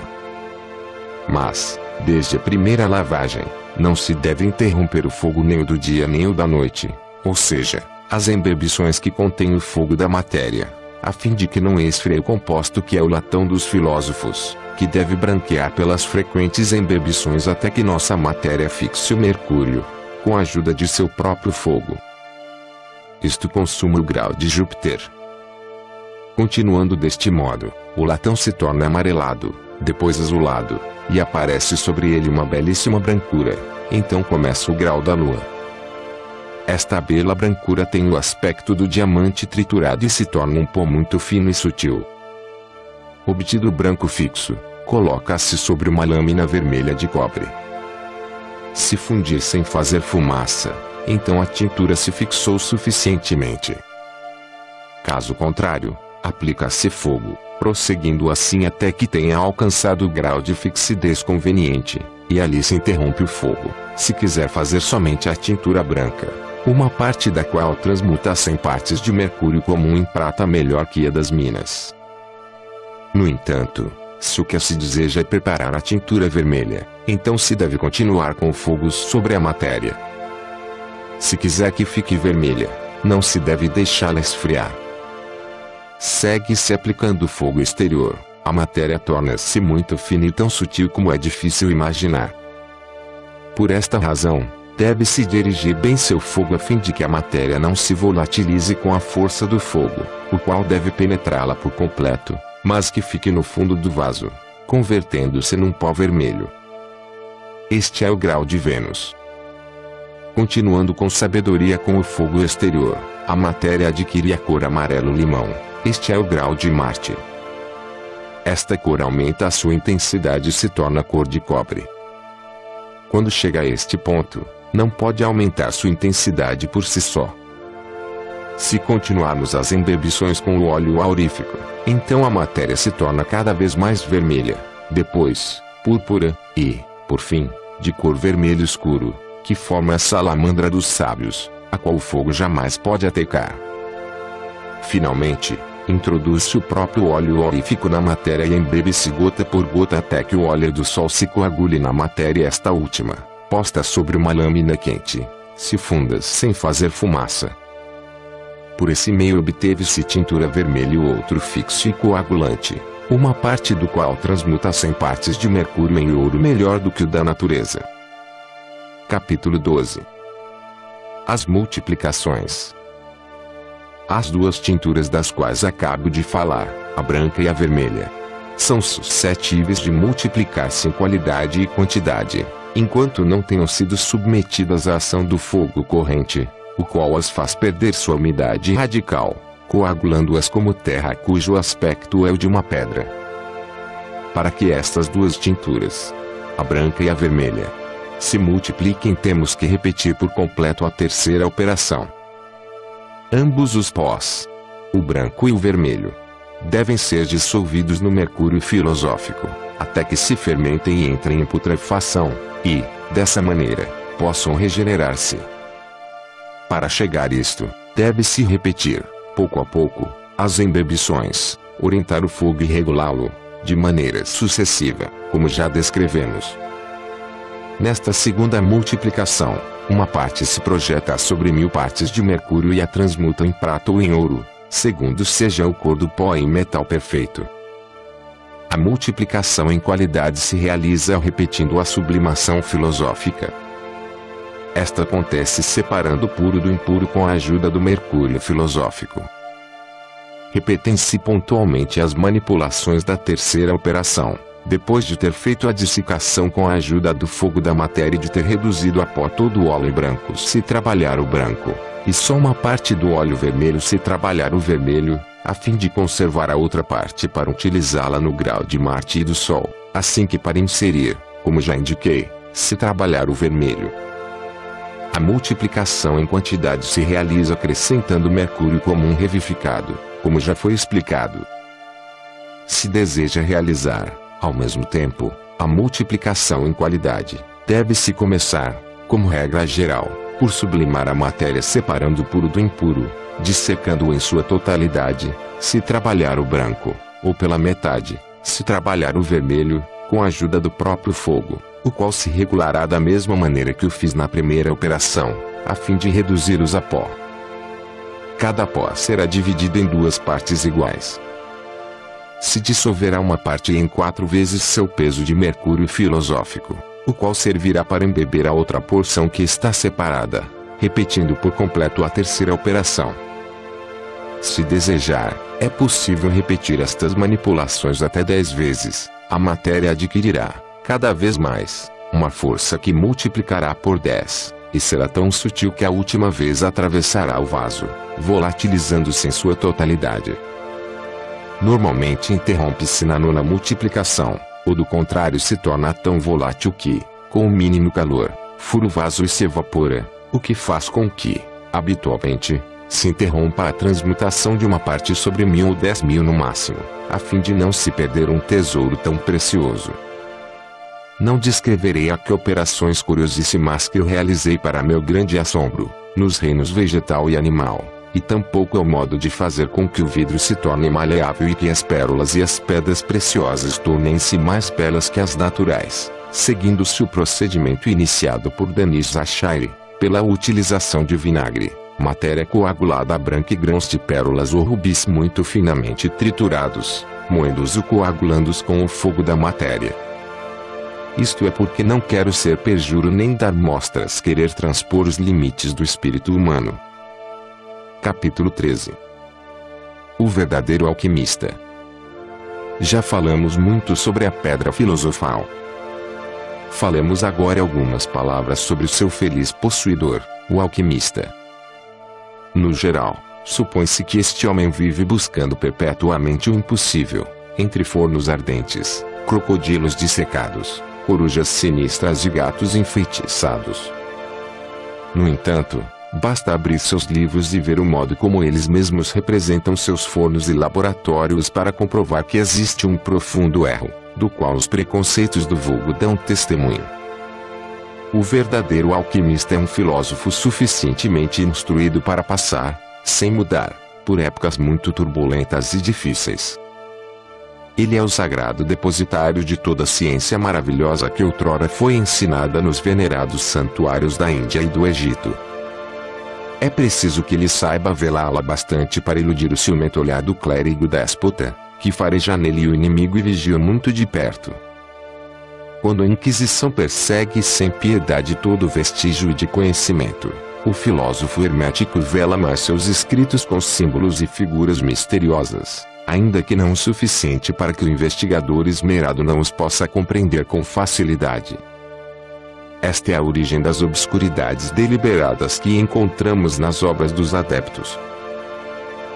Mas, desde a primeira lavagem, não se deve interromper o fogo nem o do dia nem o da noite, ou seja, as embebições que contêm o fogo da matéria, a fim de que não esfrie o composto que é o latão dos filósofos, que deve branquear pelas frequentes embebições até que nossa matéria fixe o mercúrio, com a ajuda de seu próprio fogo. Isto consuma o grau de Júpiter. Continuando deste modo, o latão se torna amarelado, depois azulado, e aparece sobre ele uma belíssima brancura, então começa o grau da lua. Esta bela brancura tem o aspecto do diamante triturado e se torna um pó muito fino e sutil. Obtido o branco fixo, coloca-se sobre uma lâmina vermelha de cobre. Se fundir sem fazer fumaça, então a tintura se fixou suficientemente. Caso contrário, aplica-se fogo, prosseguindo assim até que tenha alcançado o grau de fixidez conveniente, e ali se interrompe o fogo. Se quiser fazer somente a tintura branca, uma parte da qual transmuta 100 partes de mercúrio comum em prata melhor que a das minas. No entanto, se o que se deseja é preparar a tintura vermelha, então se deve continuar com o fogo sobre a matéria. Se quiser que fique vermelha, não se deve deixá-la esfriar. Segue-se aplicando o fogo exterior, a matéria torna-se muito fina e tão sutil como é difícil imaginar. Por esta razão, deve-se dirigir bem seu fogo a fim de que a matéria não se volatilize com a força do fogo, o qual deve penetrá-la por completo, mas que fique no fundo do vaso, convertendo-se num pó vermelho. Este é o grau de Vênus. Continuando com sabedoria com o fogo exterior, a matéria adquire a cor amarelo-limão. Este é o grau de Marte. Esta cor aumenta a sua intensidade e se torna cor de cobre. Quando chega a este ponto, não pode aumentar sua intensidade por si só. Se continuarmos as embebições com o óleo aurífico, então a matéria se torna cada vez mais vermelha, depois, púrpura, e, por fim, de cor vermelho escuro, que forma a salamandra dos sábios, a qual o fogo jamais pode atacar. Finalmente, introduz-se o próprio óleo aurífico na matéria e embebe-se gota por gota até que o óleo do sol se coagule na matéria e esta última, posta sobre uma lâmina quente, se funda sem fazer fumaça. Por esse meio obteve-se tintura vermelha e outro fixo e coagulante, uma parte do qual transmuta 100 partes de mercúrio em ouro melhor do que o da natureza. Capítulo 12. As multiplicações. As duas tinturas das quais acabo de falar, a branca e a vermelha, são suscetíveis de multiplicar-se em qualidade e quantidade, enquanto não tenham sido submetidas à ação do fogo corrente, o qual as faz perder sua umidade radical, coagulando-as como terra cujo aspecto é o de uma pedra. Para que estas duas tinturas, a branca e a vermelha, se multipliquem, temos que repetir por completo a terceira operação. Ambos os pós, o branco e o vermelho, devem ser dissolvidos no mercúrio filosófico, até que se fermentem e entrem em putrefação, e, dessa maneira, possam regenerar-se. Para chegar a isto, deve-se repetir, pouco a pouco, as embebições, orientar o fogo e regulá-lo, de maneira sucessiva, como já descrevemos. Nesta segunda multiplicação, uma parte se projeta sobre 1000 partes de mercúrio e a transmuta em prata ou em ouro, segundo seja o cor do pó em metal perfeito. A multiplicação em qualidade se realiza repetindo a sublimação filosófica. Esta acontece separando o puro do impuro com a ajuda do mercúrio filosófico. Repetem-se pontualmente as manipulações da terceira operação, depois de ter feito a dissecação com a ajuda do fogo da matéria e de ter reduzido a pó todo o óleo branco se trabalhar o branco, e só uma parte do óleo vermelho se trabalhar o vermelho, a fim de conservar a outra parte para utilizá-la no grau de Marte e do Sol, assim que para inserir, como já indiquei, se trabalhar o vermelho. A multiplicação em quantidade se realiza acrescentando mercúrio comum revivificado, como já foi explicado. Se deseja realizar, ao mesmo tempo, a multiplicação em qualidade, deve-se começar, como regra geral, por sublimar a matéria separando o puro do impuro, dissecando-o em sua totalidade, se trabalhar o branco, ou pela metade, se trabalhar o vermelho, com a ajuda do próprio fogo, o qual se regulará da mesma maneira que o fiz na primeira operação, a fim de reduzi-los a pó. Cada pó será dividido em 2 partes iguais. Se dissolverá uma parte em 4 vezes seu peso de mercúrio filosófico, o qual servirá para embeber a outra porção que está separada, repetindo por completo a terceira operação. Se desejar, é possível repetir estas manipulações até 10 vezes, a matéria adquirirá, cada vez mais, uma força que multiplicará por 10, e será tão sutil que a última vez atravessará o vaso, volatilizando-se em sua totalidade. Normalmente interrompe-se na 9ª multiplicação, ou do contrário se torna tão volátil que, com o mínimo calor, fura o vaso e se evapora, o que faz com que, habitualmente, se interrompa a transmutação de uma parte sobre 1000 ou 10.000 no máximo, a fim de não se perder um tesouro tão precioso. Não descreverei aqui operações curiosíssimas que eu realizei para meu grande assombro, nos reinos vegetal e animal, e tampouco é o modo de fazer com que o vidro se torne maleável e que as pérolas e as pedras preciosas tornem-se mais belas que as naturais, seguindo-se o procedimento iniciado por Denis Achille, pela utilização de vinagre, matéria coagulada branca e grãos de pérolas ou rubis muito finamente triturados, moendo-os e coagulando-os com o fogo da matéria. Isto é porque não quero ser perjuro nem dar mostras querer transpor os limites do espírito humano. Capítulo 13. O verdadeiro alquimista. Já falamos muito sobre a pedra filosofal. Falemos agora algumas palavras sobre o seu feliz possuidor, o alquimista. No geral, supõe-se que este homem vive buscando perpetuamente o impossível, entre fornos ardentes, crocodilos dissecados, corujas sinistras e gatos enfeitiçados. No entanto, basta abrir seus livros e ver o modo como eles mesmos representam seus fornos e laboratórios para comprovar que existe um profundo erro, do qual os preconceitos do vulgo dão testemunho. O verdadeiro alquimista é um filósofo suficientemente instruído para passar, sem mudar, por épocas muito turbulentas e difíceis. Ele é o sagrado depositário de toda a ciência maravilhosa que outrora foi ensinada nos venerados santuários da Índia e do Egito. É preciso que ele saiba velá-la bastante para iludir o ciumento olhar do clérigo déspota, que fareja nele o inimigo e vigia muito de perto. Quando a Inquisição persegue sem piedade todo vestígio de conhecimento, o filósofo hermético vela mais seus escritos com símbolos e figuras misteriosas, ainda que não o suficiente para que o investigador esmerado não os possa compreender com facilidade. Esta é a origem das obscuridades deliberadas que encontramos nas obras dos adeptos.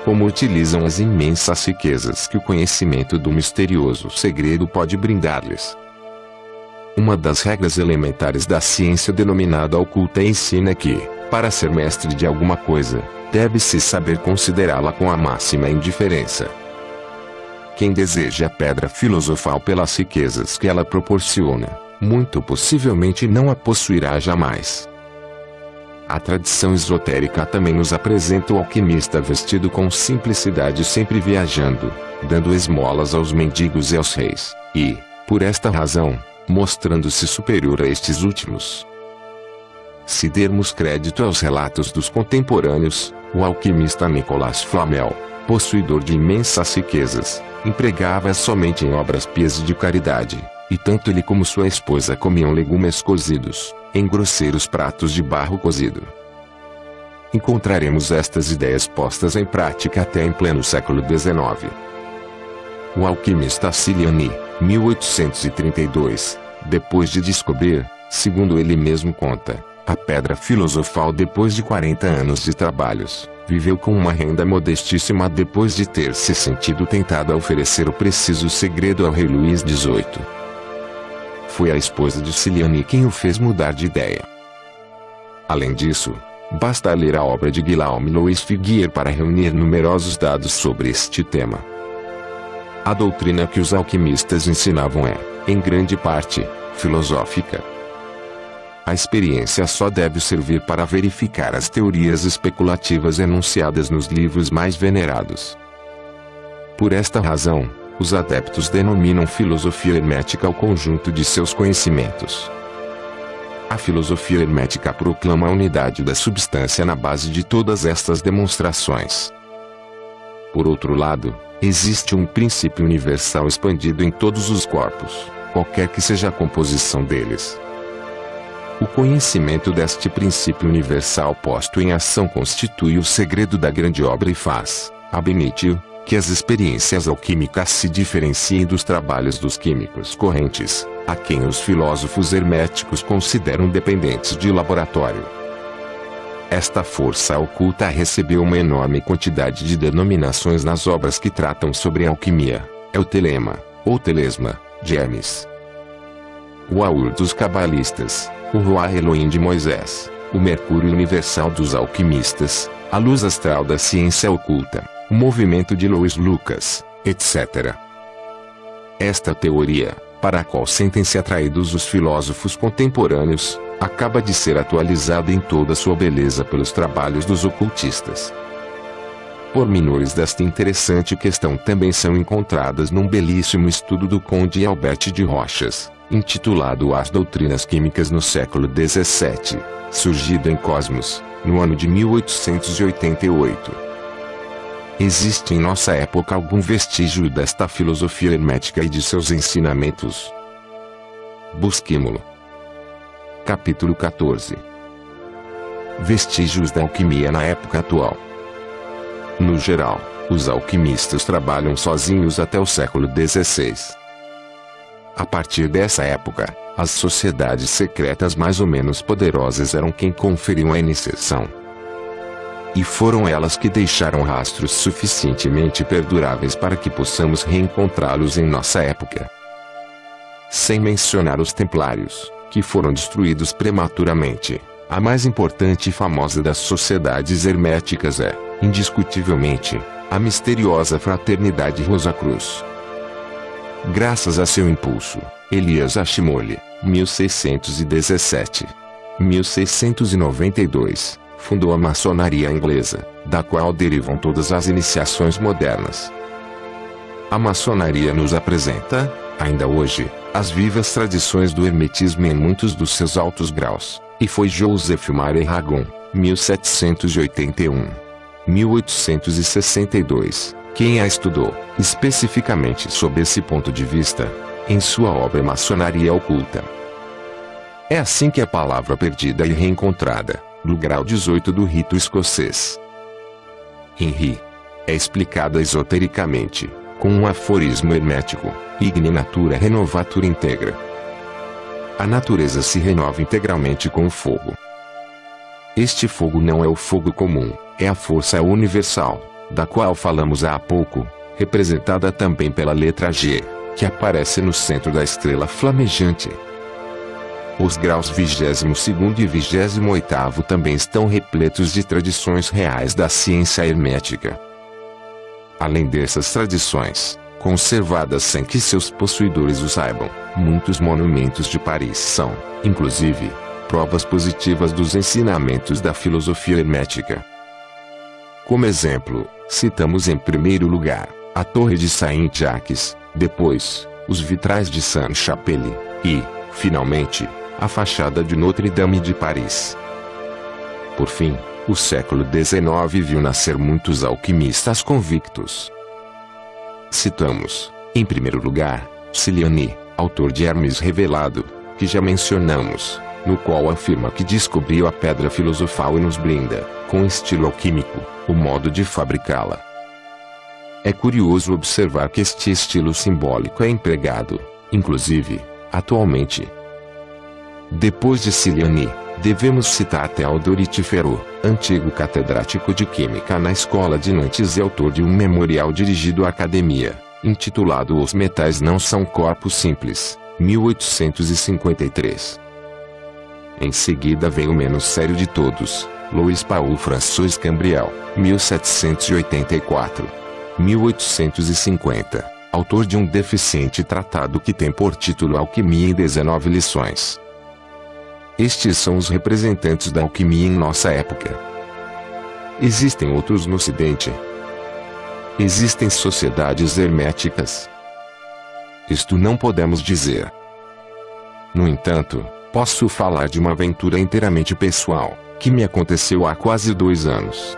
Como utilizam as imensas riquezas que o conhecimento do misterioso segredo pode brindar-lhes. Uma das regras elementares da ciência denominada oculta ensina que, para ser mestre de alguma coisa, deve-se saber considerá-la com a máxima indiferença. Quem deseja a pedra filosofal pelas riquezas que ela proporciona, muito possivelmente não a possuirá jamais. A tradição esotérica também nos apresenta o alquimista vestido com simplicidade sempre viajando, dando esmolas aos mendigos e aos reis, e, por esta razão, mostrando-se superior a estes últimos. Se dermos crédito aos relatos dos contemporâneos, o alquimista Nicolas Flamel, possuidor de imensas riquezas, empregava-as somente em obras pias e de caridade, e tanto ele como sua esposa comiam legumes cozidos, em grosseiros pratos de barro cozido. Encontraremos estas ideias postas em prática até em pleno século XIX. O alquimista Cilliani, 1832, depois de descobrir, segundo ele mesmo conta, a pedra filosofal depois de 40 anos de trabalhos, viveu com uma renda modestíssima depois de ter se sentido tentado a oferecer o preciso segredo ao rei Luís XVIII. Foi a esposa de Cilliani quem o fez mudar de ideia. Além disso, basta ler a obra de Guillaume Louis Figuier para reunir numerosos dados sobre este tema. A doutrina que os alquimistas ensinavam é, em grande parte, filosófica. A experiência só deve servir para verificar as teorias especulativas enunciadas nos livros mais venerados. Por esta razão, os adeptos denominam filosofia hermética o conjunto de seus conhecimentos. A filosofia hermética proclama a unidade da substância na base de todas estas demonstrações. Por outro lado, existe um princípio universal expandido em todos os corpos, qualquer que seja a composição deles. O conhecimento deste princípio universal posto em ação constitui o segredo da grande obra e faz, ab initio, que as experiências alquímicas se diferenciem dos trabalhos dos químicos correntes, a quem os filósofos herméticos consideram dependentes de laboratório. Esta força oculta recebeu uma enorme quantidade de denominações nas obras que tratam sobre alquimia, é o telema, ou telesma, de Hermes, o Aur dos cabalistas, o Ruach Elohim de Moisés, o mercúrio universal dos alquimistas, a luz astral da ciência oculta, o movimento de Louis Lucas, etc. Esta teoria, para a qual sentem-se atraídos os filósofos contemporâneos, acaba de ser atualizada em toda sua beleza pelos trabalhos dos ocultistas. Pormenores desta interessante questão também são encontradas num belíssimo estudo do Conde Albert de Rochas, intitulado As Doutrinas Químicas no século XVII, surgido em Cosmos, no ano de 1888. Existe em nossa época algum vestígio desta filosofia hermética e de seus ensinamentos? Busquemo-lo. Capítulo 14. Vestígios da alquimia na época atual. No geral, os alquimistas trabalham sozinhos até o século XVI. A partir dessa época, as sociedades secretas mais ou menos poderosas eram quem conferiam a iniciação. E foram elas que deixaram rastros suficientemente perduráveis para que possamos reencontrá-los em nossa época. Sem mencionar os templários, que foram destruídos prematuramente, a mais importante e famosa das sociedades herméticas é, indiscutivelmente, a misteriosa Fraternidade Rosacruz. Graças a seu impulso, Elias Ashmole, 1617-1692, fundou a maçonaria inglesa, da qual derivam todas as iniciações modernas. A maçonaria nos apresenta, ainda hoje, as vivas tradições do hermetismo em muitos dos seus altos graus, e foi Joseph Mary Ragon, 1781-1862, quem a estudou, especificamente sob esse ponto de vista, em sua obra Maçonaria Oculta. É assim que a palavra perdida e reencontrada, no grau 18 do rito escocês, Henry, é explicada esotericamente, com um aforismo hermético: Igne natura renovatur integra. A natureza se renova integralmente com o fogo. Este fogo não é o fogo comum, é a força universal, da qual falamos há pouco, representada também pela letra G, que aparece no centro da estrela flamejante. Os graus 22º e 28º também estão repletos de tradições reais da ciência hermética. Além dessas tradições, conservadas sem que seus possuidores o saibam, muitos monumentos de Paris são, inclusive, provas positivas dos ensinamentos da filosofia hermética. Como exemplo, citamos em primeiro lugar, a Torre de Saint-Jacques, depois, os vitrais de Sainte-Chapelle, e, finalmente, a fachada de Notre-Dame de Paris. Por fim, o século XIX viu nascer muitos alquimistas convictos. Citamos, em primeiro lugar, Ciliani, autor de Hermes Revelado, que já mencionamos, no qual afirma que descobriu a pedra filosofal e nos brinda, com estilo alquímico, o modo de fabricá-la. É curioso observar que este estilo simbólico é empregado, inclusive, atualmente. Depois de Ciliani, devemos citar Théodore Tifero, antigo catedrático de Química na Escola de Nantes e autor de um memorial dirigido à academia, intitulado Os Metais Não São Corpos Simples, 1853. Em seguida vem o menos sério de todos, Louis Paul François Cambriel, 1784-1850, autor de um deficiente tratado que tem por título Alquimia em 19 lições. Estes são os representantes da alquimia em nossa época. Existem outros no Ocidente. Existem sociedades herméticas. Isto não podemos dizer. No entanto, posso falar de uma aventura inteiramente pessoal, que me aconteceu há quase 2 anos.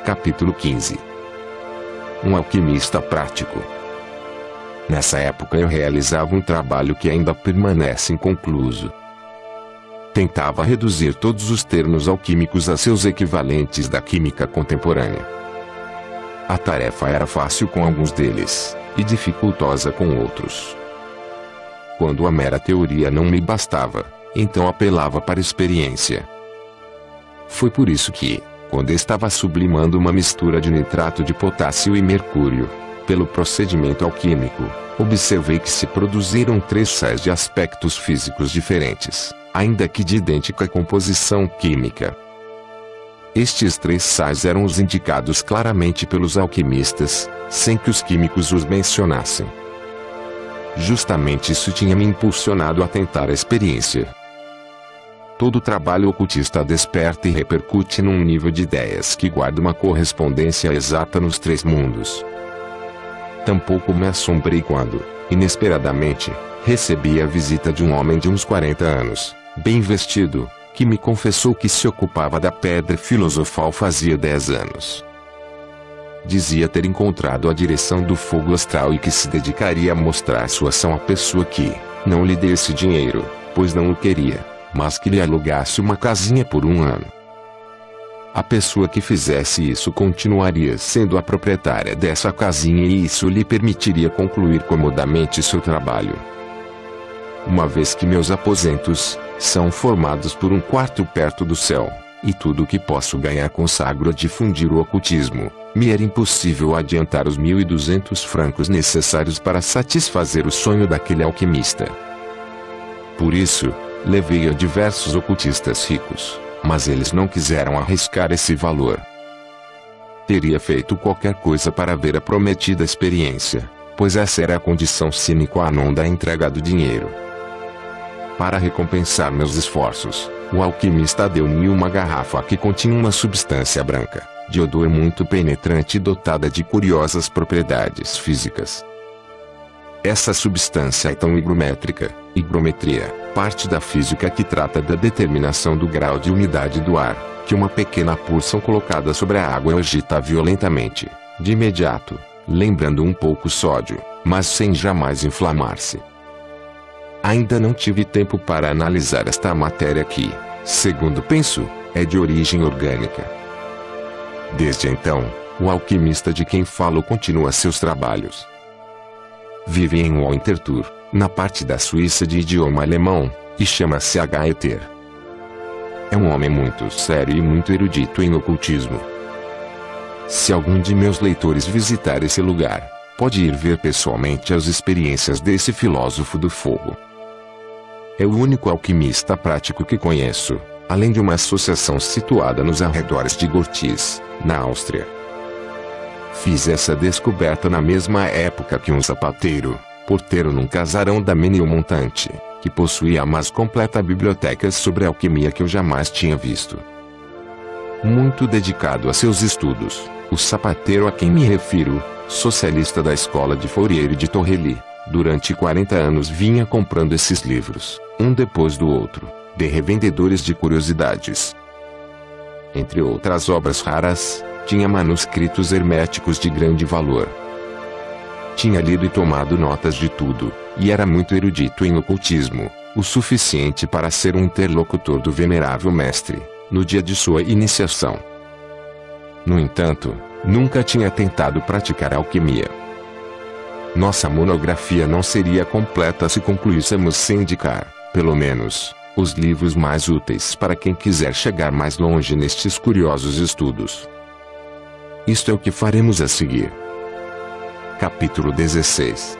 Capítulo 15. Um alquimista prático. Nessa época eu realizava um trabalho que ainda permanece inconcluso. Tentava reduzir todos os termos alquímicos a seus equivalentes da química contemporânea. A tarefa era fácil com alguns deles, e dificultosa com outros. Quando a mera teoria não me bastava, então apelava para a experiência. Foi por isso que, quando estava sublimando uma mistura de nitrato de potássio e mercúrio, pelo procedimento alquímico, observei que se produziram 3 sais de aspectos físicos diferentes, ainda que de idêntica composição química. Estes 3 sais eram os indicados claramente pelos alquimistas, sem que os químicos os mencionassem. Justamente isso tinha me impulsionado a tentar a experiência. Todo trabalho ocultista desperta e repercute num nível de ideias que guarda uma correspondência exata nos 3 mundos. Tampouco me assombrei quando, inesperadamente, recebi a visita de um homem de uns 40 anos, bem vestido, que me confessou que se ocupava da pedra filosofal fazia 10 anos. Dizia ter encontrado a direção do fogo astral e que se dedicaria a mostrar sua ação à pessoa que não lhe desse dinheiro, pois não o queria, mas que lhe alugasse uma casinha por 1 ano. A pessoa que fizesse isso continuaria sendo a proprietária dessa casinha e isso lhe permitiria concluir comodamente seu trabalho. Uma vez que meus aposentos são formados por um quarto perto do céu, e tudo o que posso ganhar consagro a difundir o ocultismo, me era impossível adiantar os 1.200 francos necessários para satisfazer o sonho daquele alquimista. Por isso, levei a diversos ocultistas ricos, mas eles não quiseram arriscar esse valor. Teria feito qualquer coisa para ver a prometida experiência, pois essa era a condição sine qua non da entrega do dinheiro. Para recompensar meus esforços, o alquimista deu-me uma garrafa que continha uma substância branca, de odor muito penetrante e dotada de curiosas propriedades físicas. Essa substância é tão higrométrica, higrometria, parte da física que trata da determinação do grau de umidade do ar, que uma pequena porção colocada sobre a água agita violentamente, de imediato, lembrando um pouco sódio, mas sem jamais inflamar-se. Ainda não tive tempo para analisar esta matéria que, segundo penso, é de origem orgânica. Desde então, o alquimista de quem falo continua seus trabalhos. Vive em Winterthur, na parte da Suíça de idioma alemão, e chama-se Gaeter. É um homem muito sério e muito erudito em ocultismo. Se algum de meus leitores visitar esse lugar, pode ir ver pessoalmente as experiências desse filósofo do fogo. É o único alquimista prático que conheço, além de uma associação situada nos arredores de Gortitz, na Áustria. Fiz essa descoberta na mesma época que um sapateiro, porteiro num casarão da Ménilmontant, que possuía a mais completa biblioteca sobre alquimia que eu jamais tinha visto. Muito dedicado a seus estudos, o sapateiro a quem me refiro, socialista da escola de Fourier e de Torrelly, durante 40 anos vinha comprando esses livros, um depois do outro, de revendedores de curiosidades. Entre outras obras raras, tinha manuscritos herméticos de grande valor. Tinha lido e tomado notas de tudo, e era muito erudito em ocultismo, o suficiente para ser um interlocutor do venerável mestre, no dia de sua iniciação. No entanto, nunca tinha tentado praticar alquimia. Nossa monografia não seria completa se concluíssemos sem indicar, pelo menos, os livros mais úteis para quem quiser chegar mais longe nestes curiosos estudos. Isto é o que faremos a seguir. Capítulo 16.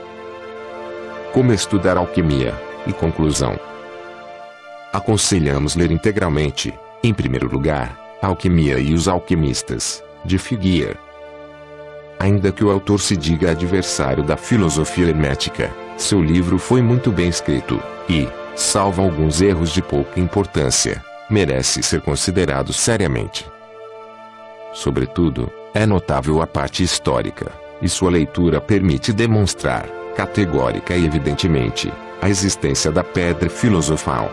Como estudar alquimia, e conclusão. Aconselhamos ler integralmente, em primeiro lugar, Alquimia e os Alquimistas, de Figuier. Ainda que o autor se diga adversário da filosofia hermética, seu livro foi muito bem escrito, e, salvo alguns erros de pouca importância, merece ser considerado seriamente. Sobretudo, é notável a parte histórica, e sua leitura permite demonstrar, categórica e evidentemente, a existência da pedra filosofal.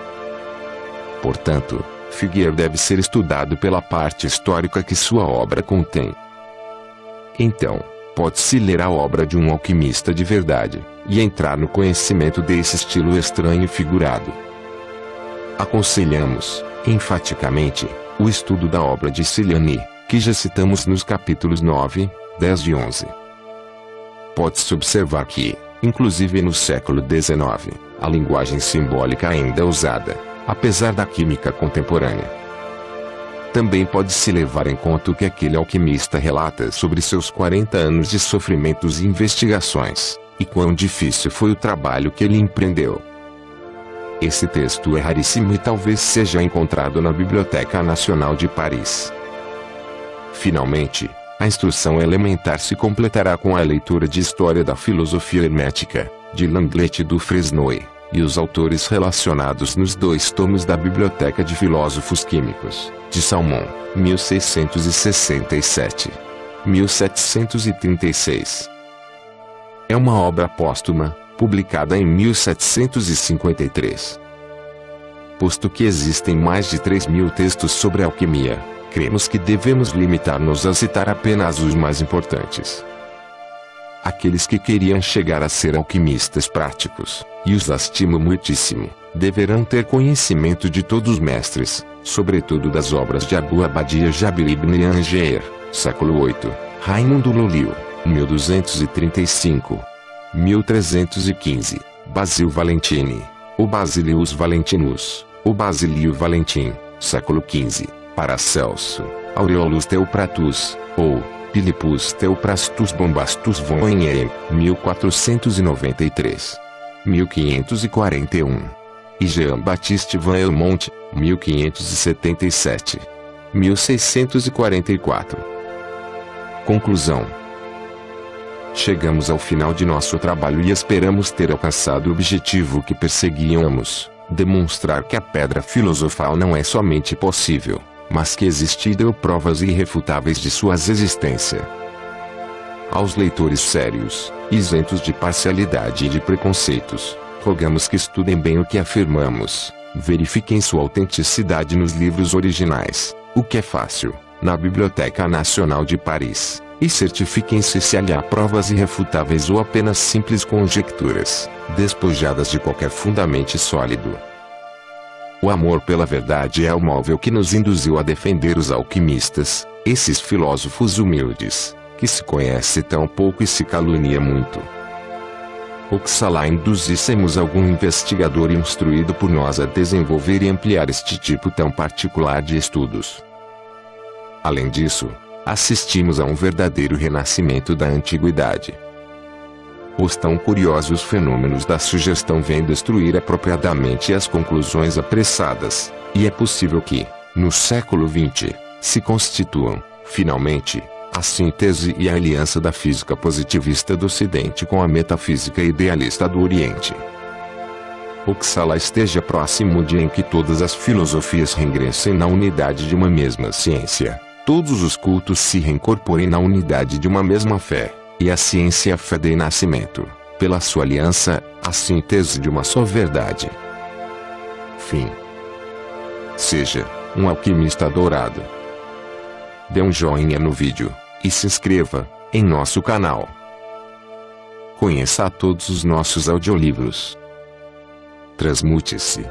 Portanto, Figuier deve ser estudado pela parte histórica que sua obra contém. Então, pode-se ler a obra de um alquimista de verdade, e entrar no conhecimento desse estilo estranho e figurado. Aconselhamos, enfaticamente, o estudo da obra de Ciliani, que já citamos nos capítulos 9, 10 e 11. Pode-se observar que, inclusive no século XIX, a linguagem simbólica ainda é usada, apesar da química contemporânea. Também pode-se levar em conta o que aquele alquimista relata sobre seus 40 anos de sofrimentos e investigações, e quão difícil foi o trabalho que ele empreendeu. Esse texto é raríssimo e talvez seja encontrado na Biblioteca Nacional de Paris. Finalmente, a instrução elementar se completará com a leitura de História da Filosofia Hermética, de Lenglet e do Fresnoy, e os autores relacionados nos 2 tomos da Biblioteca de Filósofos Químicos, de Salmon, 1667. 1736. É uma obra póstuma, publicada em 1753. Posto que existem mais de 3.000 textos sobre alquimia, cremos que devemos limitar-nos a citar apenas os mais importantes. Aqueles que queriam chegar a ser alquimistas práticos, e os lastimo muitíssimo, deverão ter conhecimento de todos os mestres, sobretudo das obras de Abu Abadia Jabir ibn Angeir, século VIII, Raimundo Lulio, 1235. 1315, Basil Valentini, o Basilius Valentinus, o Basilio Valentim, século XV, Paracelso, Aureolus Theopratus, ou Philippus Theophrastus Bombastus von Ehrenheim, 1493. 1541. E Jean-Baptiste van Helmont, 1577. 1644. Conclusão. Chegamos ao final de nosso trabalho e esperamos ter alcançado o objetivo que perseguíamos: demonstrar que a pedra filosofal não é somente possível, mas que existiram provas irrefutáveis de sua existência. Aos leitores sérios, isentos de parcialidade e de preconceitos, rogamos que estudem bem o que afirmamos, verifiquem sua autenticidade nos livros originais, o que é fácil, na Biblioteca Nacional de Paris, e certifiquem-se se ali há provas irrefutáveis ou apenas simples conjecturas, despojadas de qualquer fundamento sólido. O amor pela verdade é o móvel que nos induziu a defender os alquimistas, esses filósofos humildes, que se conhece tão pouco e se calunia muito. Oxalá induzíssemos algum investigador instruído por nós a desenvolver e ampliar este tipo tão particular de estudos. Além disso, assistimos a um verdadeiro renascimento da antiguidade. Os tão curiosos fenômenos da sugestão vêm destruir apropriadamente as conclusões apressadas, e é possível que, no século XX, se constituam, finalmente, a síntese e a aliança da física positivista do Ocidente com a metafísica idealista do Oriente. Oxalá esteja próximo o dia em que todas as filosofias reingressem na unidade de uma mesma ciência, todos os cultos se reincorporem na unidade de uma mesma fé, e a ciência e a fé deem nascimento, pela sua aliança, a síntese de uma só verdade. Fim. Seja um alquimista dourado. Dê um joinha no vídeo, e se inscreva em nosso canal. Conheça todos os nossos audiolivros. Transmute-se.